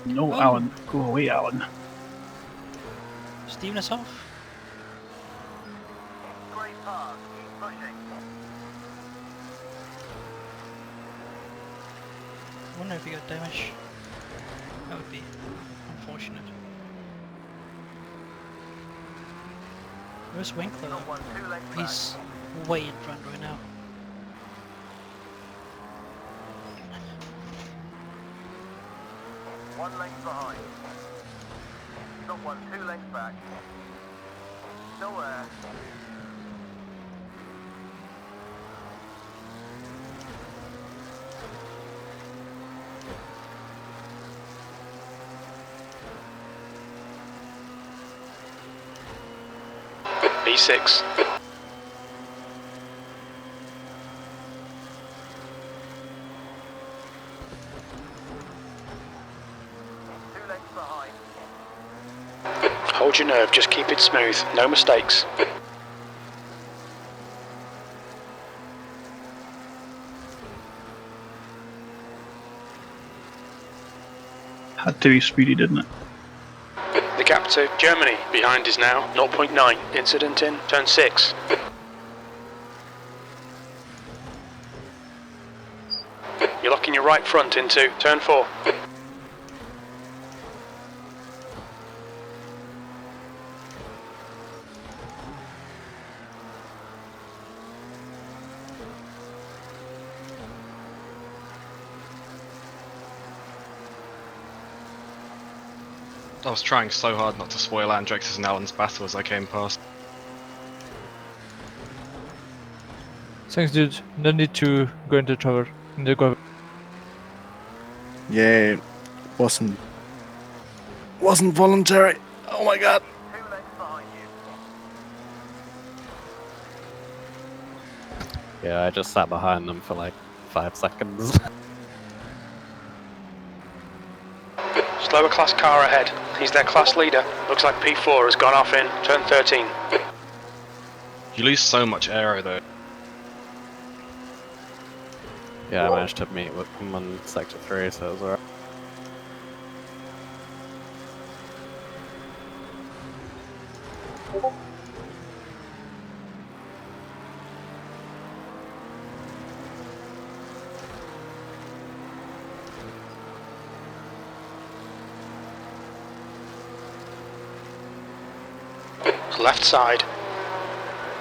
No, Alan. Go away, Alan. Steven us off. Great pass. Keep pushing. I wonder if he got damage. That would be unfortunate. Where's Winkler though? He's way in front right now. 1 length behind. Stop 1, 2 lengths back. Still there. B6. Hold your nerve, just keep it smooth, no mistakes. Had to be speedy, didn't it? The gap to Germany behind is now 0.9. Incident in turn 6. You're locking your right front into turn 4. I was trying so hard not to spoil Andrex's and Alan's battle as I came past. Thanks, dude. No need to go into cover. In the cover. Yeah, it wasn't voluntary. Oh my god. Yeah, I just sat behind them for like 5 seconds. Slower class car ahead. He's their class leader. Looks like P4 has gone off in turn 13. You lose so much aero though. Yeah, I managed to meet with them on sector 3, so it was alright. Left side.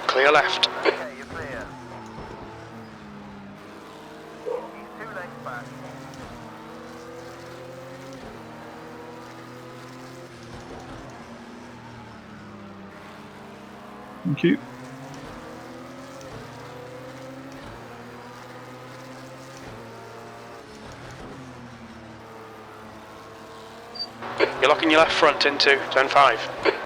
Clear left. Okay, you're clear. He's 2 lengths back. Thank you. You're locking your left front into turn 5.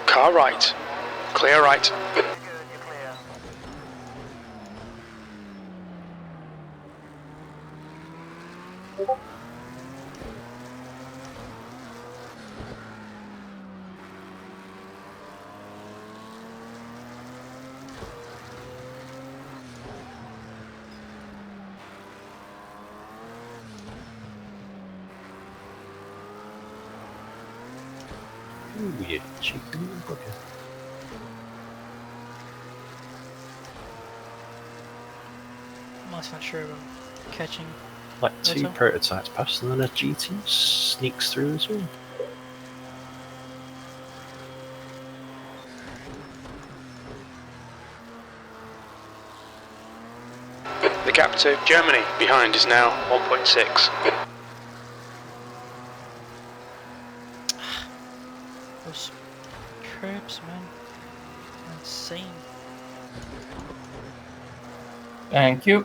Car right. Clear right. Ooh, you cheeky little bugger. I'm also not sure if I'm catching. Like 2 Later. prototypes past, and then a GT sneaks through as well. The gap to Germany behind is now 1.6. Those curbs, man. They're insane. Thank you.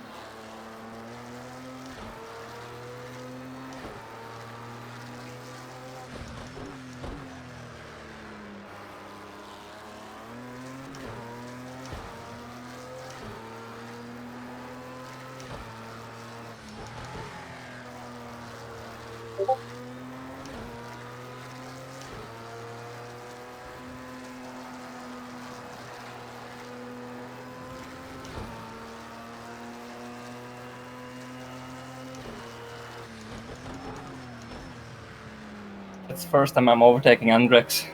It's the first time I'm overtaking Andrex.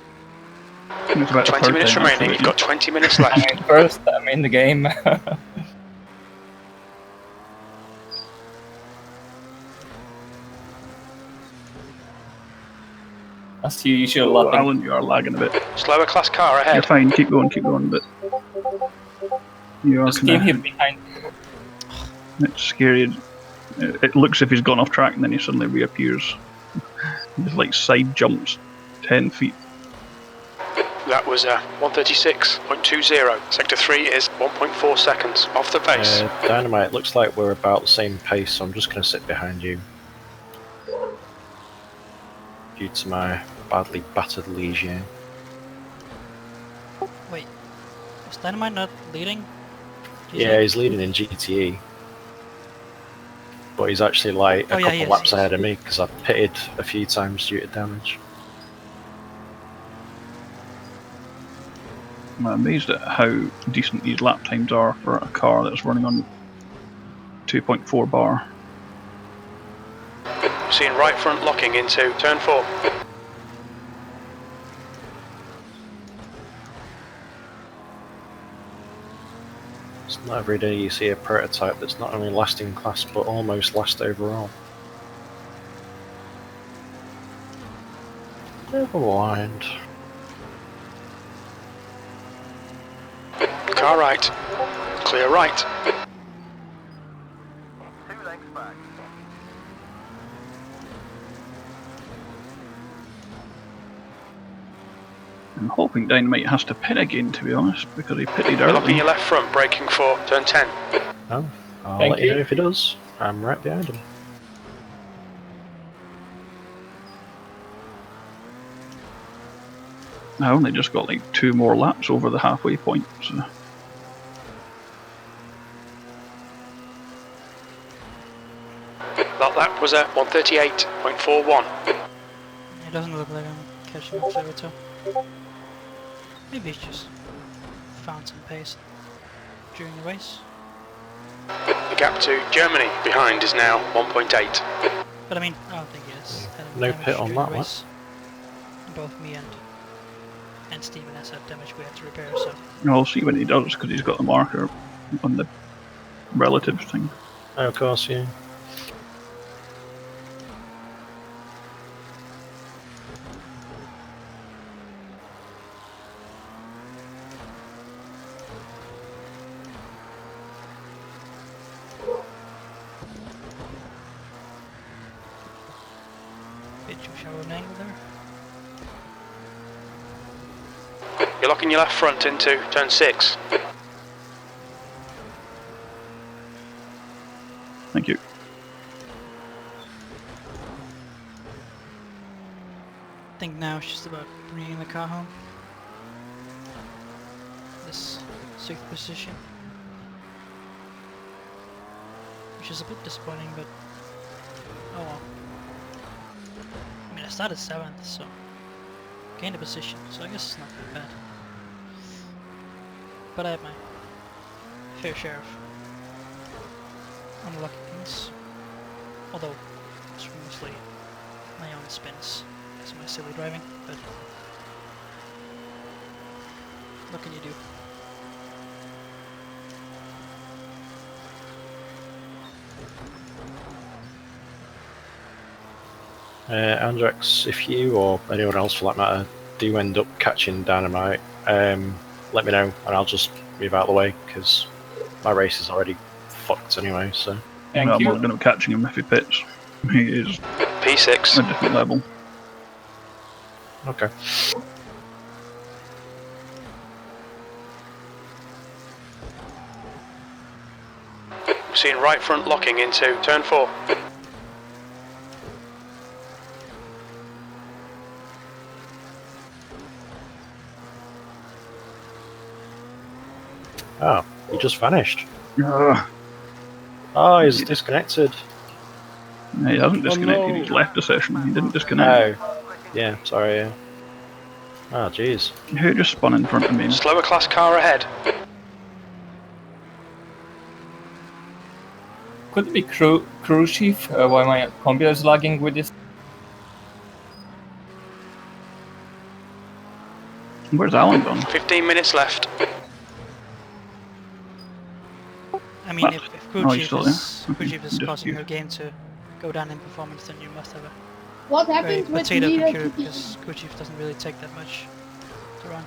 It's about 20 minutes time, remaining, you've got 20 minutes left. I mean, first I'm in the game. As usual, Oh, Alan, you are lagging a bit. Slower class car ahead. You're fine, keep going a bit. You are Just keep kinda, him behind. it's scary. It looks as if he's gone off track and then he suddenly reappears. He's like side jumps 10 feet. That was 136.20. Sector 3 is 1.4 seconds off the pace. Dynamite, looks like we're about the same pace, so I'm just going to sit behind you. Due to my badly battered Legion. Wait, was Dynamite not leading? Yeah, he's leading in GTE. But he's actually like a couple laps ahead of me because I pitted a few times due to damage. I'm amazed at how decent these lap times are for a car that's running on 2.4 bar. Seeing right front locking into turn 4. It's not every day you see a prototype that's not only last in class but almost last overall. Never mind. Car right. Clear right. 2 lengths back. I'm hoping Dynamite has to pit again, to be honest, because he pitted You're locking early. your left front, braking for turn 10. Oh, I'll Thank let you you. know if he does. I'm right behind him. I only just got like 2 more laps over the halfway point, so. That lap was 138.41. It doesn't look like I'm catching up to Everton. Maybe he's just found some pace during the race. The gap to Germany behind is now 1.8. But I mean, I don't think he has had any No damage pit on during that the one. race. Both me and Steven has had damage we had to repair, so... I'll see when he does, because he's got the marker on the relatives thing. Oh, of course, yeah. Bit too shallow an angle there. You're locking your left front into turn 6. Thank you. I think now it's just about bringing the car home. This 6th position. Which is a bit disappointing, but oh well. I mean, I started 7th, so gained a position, so I guess it's not that bad. But I have my fair share of unlucky things. Although it's mostly my own spins because of my silly driving, but what can you do? Andrex, if you or anyone else for that matter do end up catching Dynamite, let me know and I'll just move out of the way because my race is already fucked anyway. So Thank I'm you. not going to be catching him if he pits. He is P6. a different level. okay. Seeing right front locking into turn 4. Oh, he just vanished. Ugh. Oh, he's disconnected. No, he hasn't disconnected, no. he's left the session. He didn't disconnect. Oh, yeah, sorry, yeah. Oh, jeez. Who just spun in front of me? Slower class car ahead. Could it be crew chief? Why my computer is lagging with this? Where's Alan gone? 15 minutes left. I mean, if crew Oh, he's chief still is, there? crew chief is Just causing you. her game to go down in performance, then you must have a What very happens with potato Leader computer GTE? because crew chief doesn't really take that much to run.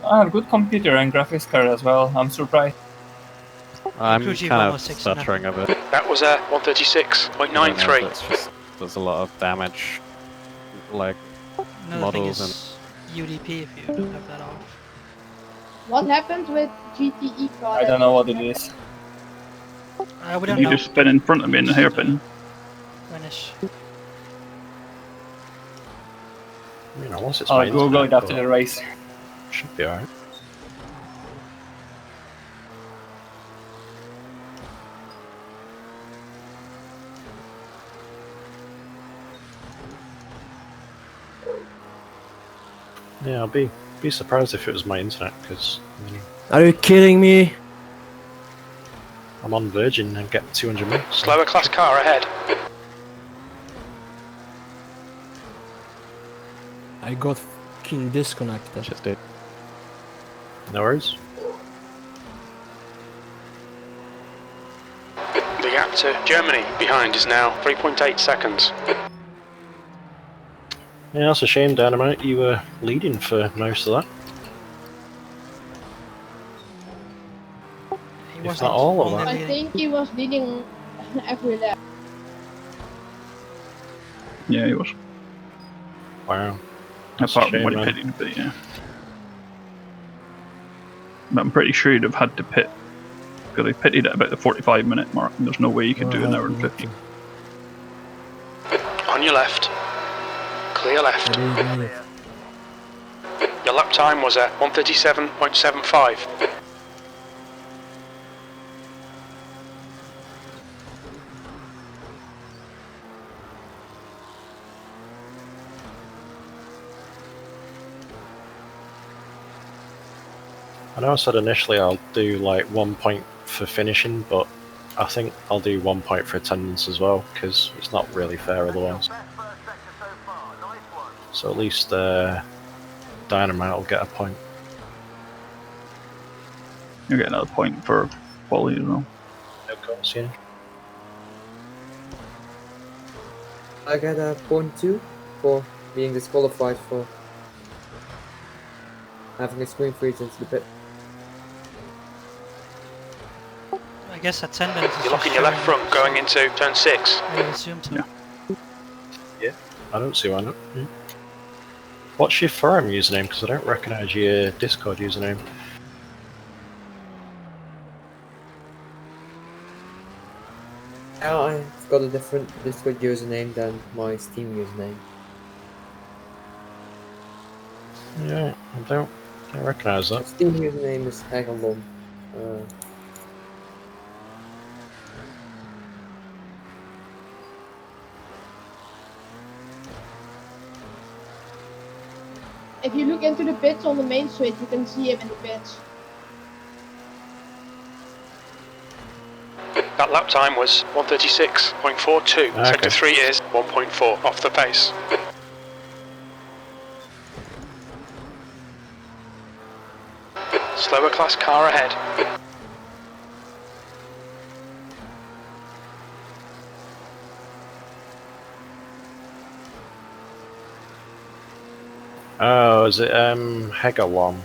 I have good computer and graphics card as well. I'm surprised. I'm Crew chief kind of almost takes nothing. stuttering a bit. That was a I don't know if 136.93. it's just there's a lot of damage, like Another thing models and. is UDP if you don't have that off. What happened with GTE car? I don't know what it is. We don't You know. just spin in front of me in the hairpin. Finish. You know, once it's I'll my Google it internet, after but the race. should be alright. Yeah, I'll be surprised if it was my internet, because Are you kidding me? I'm on Virgin and get 200 megs. Slower class car ahead. I got fucking disconnected. Just did. No worries. The gap to Germany behind is now 3.8 seconds. Yeah, that's a shame, Dynamite. You were leading for most of that. If not all of that. I think he was leading every lap. Yeah, he was. Wow. That's Apart a from when shame, he man. pitted, but yeah. But I'm pretty sure he'd have had to pit because he pitted at about the 45-minute mark, and there's no way you could do an hour and 50. On your left. Clear left. Your lap time was at 137.75. I know I said initially I'll do like 1 point for finishing, but I think I'll do 1 point for attendance as well, because it's not really fair otherwise. So at least Dynamite will get a point. You'll get another point for quality as well. Of course, yeah. I got a point 2 for being disqualified for having a screen freeze into the pit. I guess attendance is You're locking your left front going into turn 6. I would assume so. Yeah, I don't see why not. Yeah. What's your forum username? Because I don't recognise your Discord username. Now I've got a different Discord username than my Steam username. Yeah, I don't recognise My that. Steam username is Hagalon. If you look into the pits on the main switch, you can see him in the pits. That lap time was 136.42. Okay. Sector 3 is 1.4 off the pace. Slower class car ahead. Oh, is it Hegalom?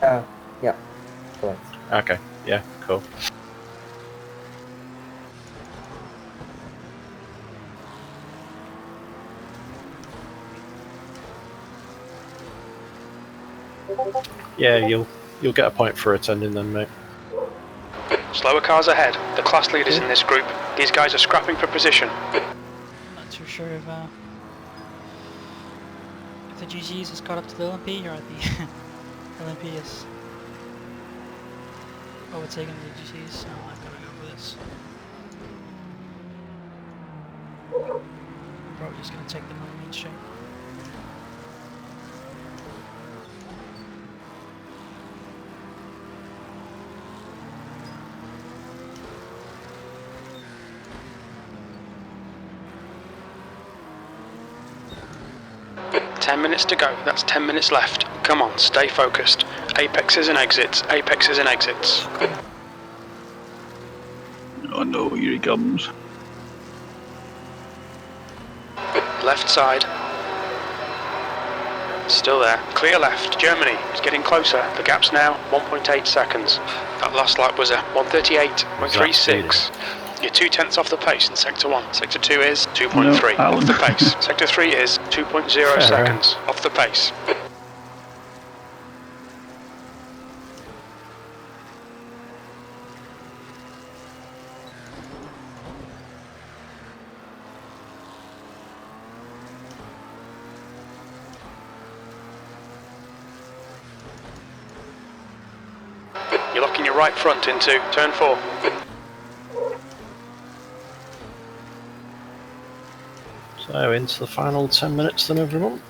Yeah, correct. Okay, yeah, cool. Yeah, you'll get a point for attending then, mate. Slower cars ahead. The class leaders in this group. These guys are scrapping for position. Not too sure if the GGs has caught up to the LMP or the LMP is overtaking the GGs, so I'm not gonna go for this. I'm probably just gonna take them on the main straight. Ten minutes to go. That's 10 minutes left. Come on, stay focused. Apexes and exits. Apexes and exits. Oh no, here he comes. Left side. Still there. Clear left. Germany is getting closer. The gap's now 1.8 seconds. That last lap was a 1:38.36. You're 2/10 off the pace in Sector 1. Sector 2 is 2.3 off the pace. Sector 3 is 2.0 seconds off the pace. You're locking your right front into turn 4. So into the final 10 minutes then, everyone.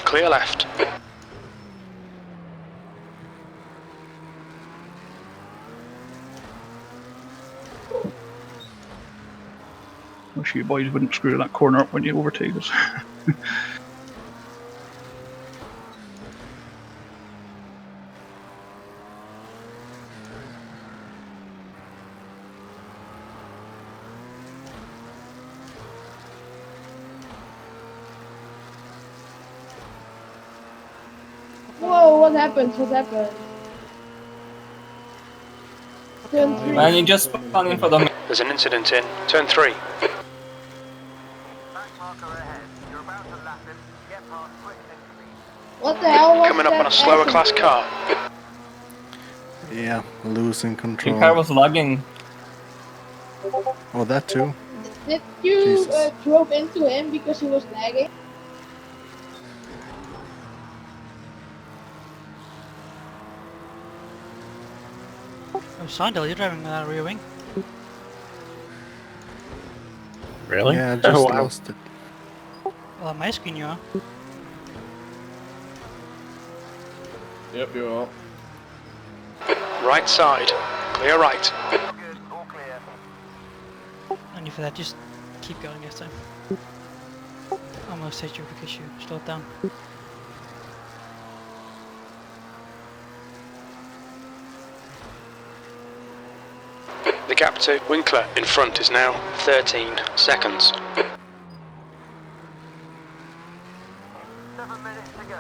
Clear left. Wish you boys wouldn't screw that corner up when you overtake us. Whoa, what happened? What happened? Turn 3. Man, you just spun in front of me. There's an incident in turn 3. What the hell was Coming up that on a slower class car. Yeah, losing control. Your car was lagging. Oh, that too. Did you drove into him because he was lagging? Oh, Sandel, you're driving rear wing. Really? Yeah, I just wow. lost it. Well, on my screen you are. Yep, you are. Right side. Clear right. And for that, just keep going this time. Almost hit you because you slowed down. The gap to Winkler in front is now 13 seconds. 7 minutes to go.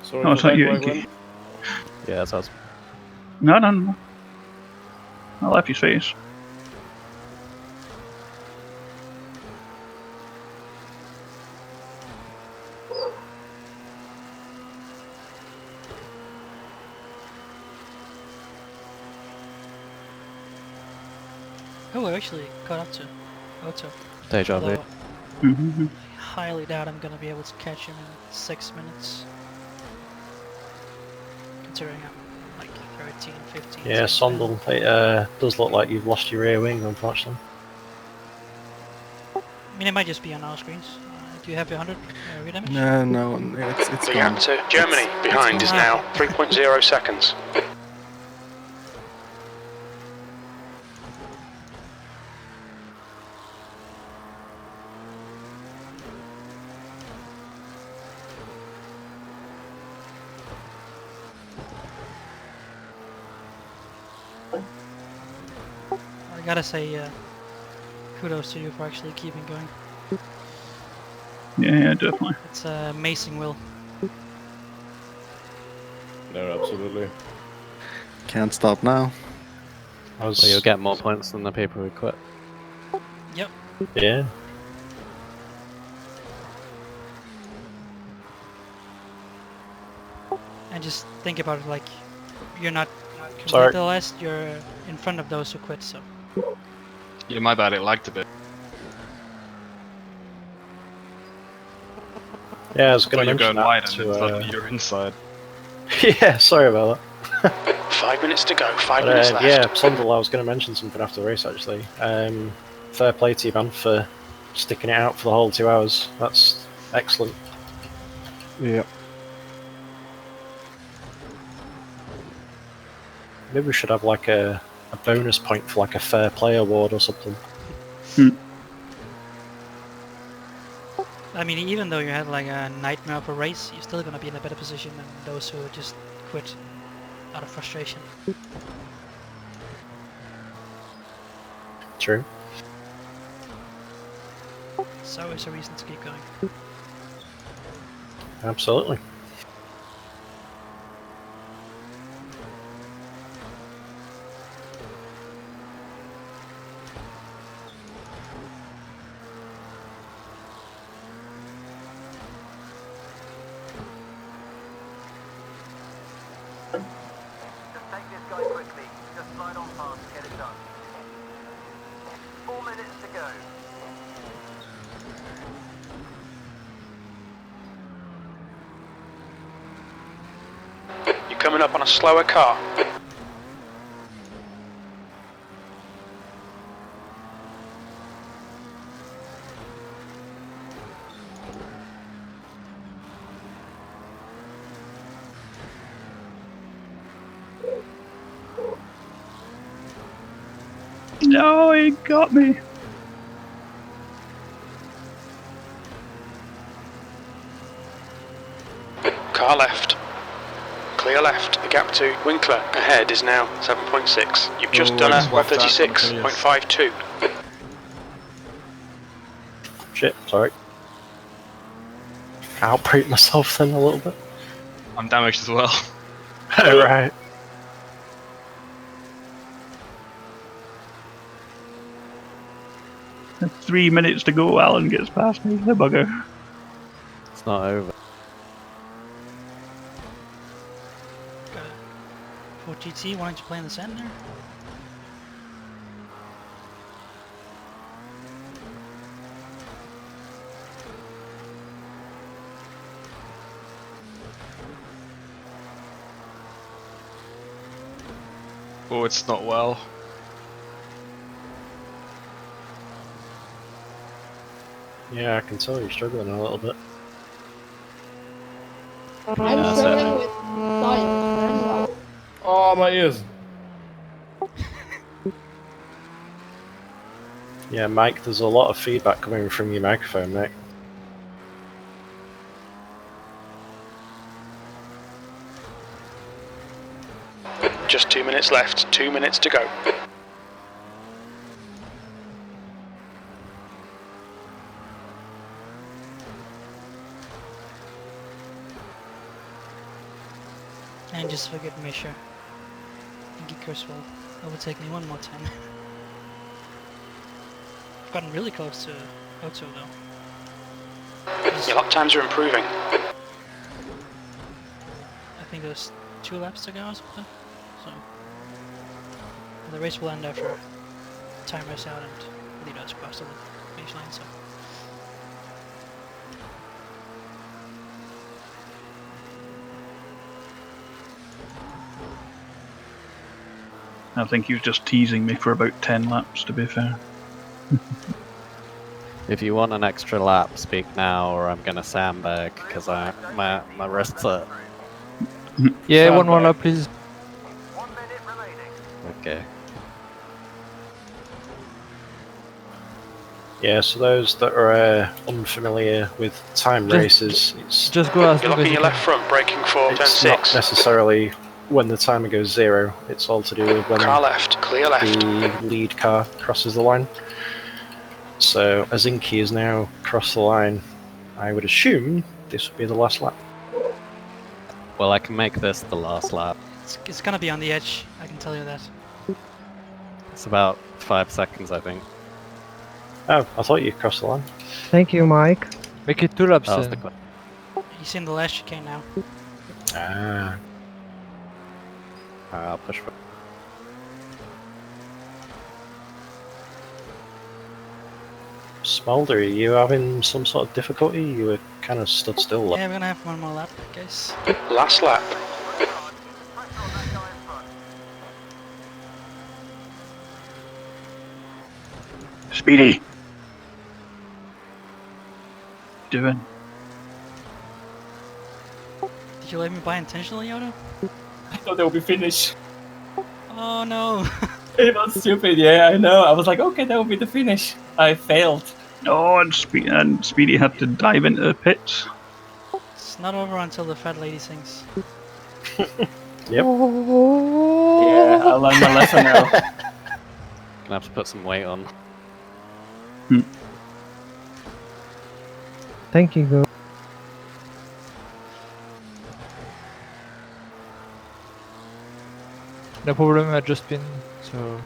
Sorry No, it's for not that, you, Glenn. Inky. Yeah, that's us. No. I left his face. Oh, I actually caught up to Otto. Deja vu. Although highly doubt I'm gonna be able to catch him in 6 minutes. Considering I'm like 13, 15. Yeah, seconds down. Sondel, it does look like you've lost your rear wing, unfortunately. I mean, it might just be on our screens. Do you have your 100 rear damage? No, it's The gone. gap to Germany behind is now 3.0 seconds. I gotta say, kudos to you for actually keeping going. Yeah, definitely. It's amazing will. No, absolutely. Can't stop now. I was... Well, you'll get more points than the people who quit. Yep. Yeah. And just think about it, like, you're not Sorry. completely last, you're in front of those who quit, so. Yeah, my bad, it lagged a bit. Yeah, I was I going thought to you were mention going wide that and then suddenly you're inside. Yeah, sorry about that. 5 minutes to go, 5 minutes left. Yeah, Sondel, I was going to mention something after the race, actually. Fair play to you, man, for sticking it out for the whole 2 hours. That's excellent. Yeah. Maybe we should have like a bonus point for like a fair play award or something. I mean, even though you had like a nightmare of a race, you're still gonna be in a better position than those who just quit out of frustration. True. So it's a reason to keep going. Absolutely. Just take this guy quickly. Just slide on past and get it done. 4 minutes to go. You're coming up on a slower car. No, he got me. Car left. Clear left. The gap to Winkler ahead is now 7.6. You've just done a 136.52. Shit, sorry. Outbrake myself then a little bit. I'm damaged as well. Oh, right. There's 3 minutes to go. Alan gets past me. The bugger. It's not over. For GT, why don't you play in the center? Oh, it's not well. Yeah, I can tell you're struggling a little bit. I'm struggling with science. Oh, my ears. Yeah, Mike, there's a lot of feedback coming from your microphone, mate. Just 2 minutes left. 2 minutes to go. And just forget Misha. I think Geekers will overtake me one more time. I've gotten really close to Otto though. Your lap times are improving. I think there's 2 laps to go or something. So the race will end after timers out and leaders cross the finish line. So I think he was just teasing me for about 10 laps, to be fair. If you want an extra lap, speak now, or I'm gonna sandbag because my wrists hurt. Yeah, one more lap, please. Okay. Yeah, so those that are unfamiliar with time races, it's Just go as You're locking your left front, braking for turn it's not 6. necessarily when the timer goes 0. It's all to do with when Car left, clear left. the lead car crosses the line. So Azinki is now crossed the line. I would assume this would be the last lap. Well, I can make this the last lap. it's gonna be on the edge. I can tell you that. It's about 5 seconds, I think. Oh, I thought you crossed the line. Thank you, Mike. Make it 2 laps That was then. the He's in the last chicane now. Ah. I'll push for. Smolder, are you having some sort of difficulty? You were kind of stood still. Yeah, we're gonna have one more lap, guys. Last lap. Speedy! Doing? Did you let me by intentionally, Yoda? I thought they would be finished. Oh no! It was stupid, yeah, I know. I was like, okay, that will be the finish. I failed. Oh, and Speedy had to dive into the pits. It's not over until the fat lady sings. Yep. Yeah, I learned my lesson now. Gonna have to put some weight on. Thank you, Go. No problem, I've just been, so...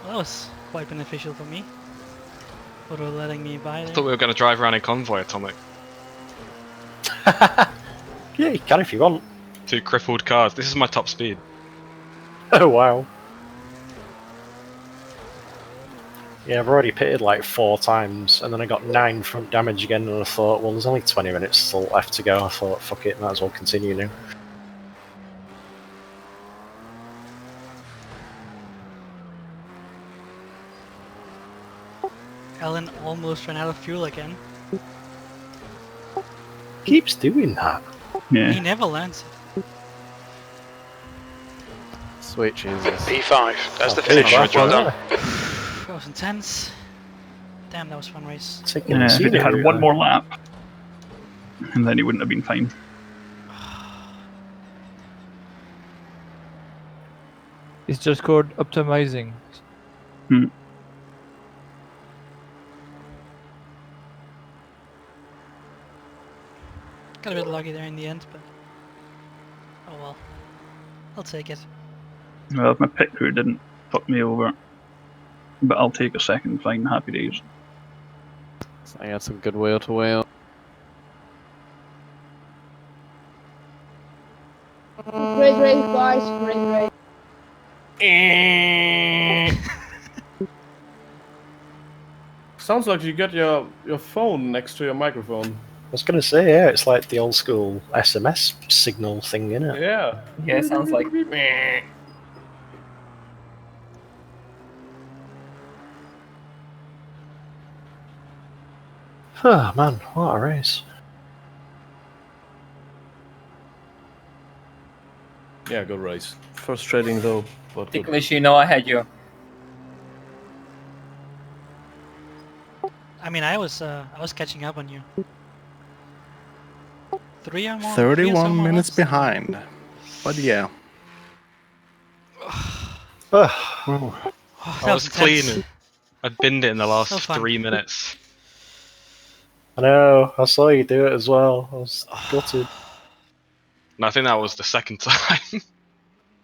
Well, that was quite beneficial for me. For letting me by I there. thought we were going to drive around in convoy, Atomic. Yeah, you can if you want. 2 crippled cars. This is my top speed. Oh wow. Yeah, I've already pitted like 4 times, and then I got 9 front damage again, and I thought, well, there's only 20 minutes still left to go. I thought, fuck it, might as well continue now. Alan almost ran out of fuel again. Keeps doing that. Yeah. He never lands it. Sweet Jesus. P5, that's the finish. Well done. That was intense. Damn, that was a fun race. If he had one more lap, and then he wouldn't have been fine. It's just called optimizing. Got a bit lucky there in the end, but oh well. I'll take it. Well, if my pit crew didn't fuck me over, but I'll take a second fine, happy days. So I had some good wheel to wheel. Great race, guys. Great race. Sounds like you got your phone next to your microphone. I was gonna say, yeah, it's like the old school SMS signal thing, isn't it? Yeah. Yeah, sounds like. Oh man, what a race. Yeah, good race. Frustrating though, but good. Ticklish, you know I had you. I mean, I was catching up on you. 3 or more. 31 minutes behind. But yeah. Oh, I was clean. I'd binned it in the last 3 minutes. I know, I saw you do it as well. I was gutted. And I think that was the second time.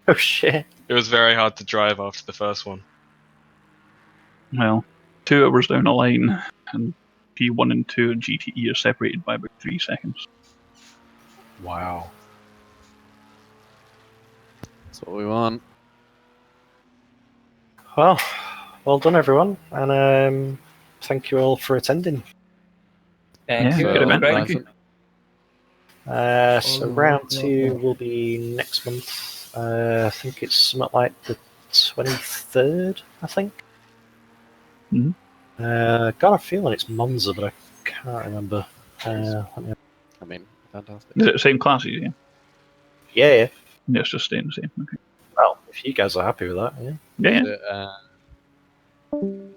Oh shit. It was very hard to drive after the first one. Well, 2 hours down the line, and P1 and 2 and GTE are separated by about 3 seconds. Wow. That's what we want. Well, well done everyone, and thank you all for attending. Thank you. Thank you. So round 2 will be next month. I think it's something like the 23rd, I think. Got a feeling it's Monza, but I can't remember. I mean, fantastic. Is it the same classes, yeah? Yeah. Yeah, it's just staying the same. Okay. Well, if you guys are happy with that, yeah. Yeah. Is it,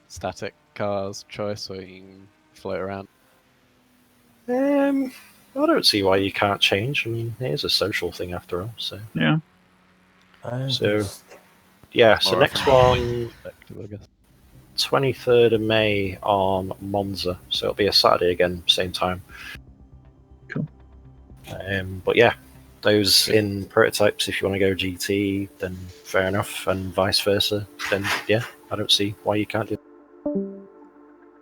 static cars choice, so you can float around? I don't see why you can't change. I mean, it is a social thing after all, so. Yeah. So, yeah, so next one, 23rd of May on Monza, so it'll be a Saturday again, same time. Cool. But yeah, those in prototypes, if you want to go GT, then fair enough, and vice versa, then yeah, I don't see why you can't do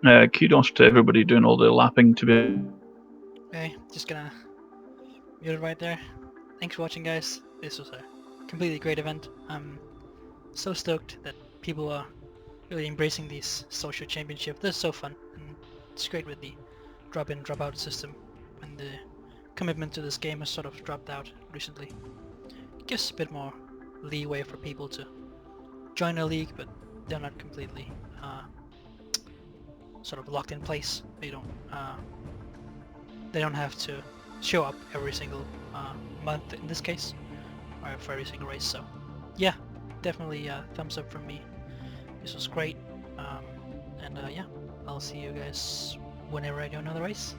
that. Kudos to everybody doing all the lapping to be. Okay, just gonna mute it right there. Thanks for watching, guys. This was a completely great event. I'm so stoked that people are really embracing these social championships. They're so fun, and it's great with the drop-in, drop-out system when the commitment to this game has sort of dropped out recently. It gives a bit more leeway for people to join a league, but they're not completely sort of locked in place. They don't have to show up every single month in this case, or for every single race. So yeah, definitely thumbs up from me. This was great, and yeah, I'll see you guys whenever I do another race.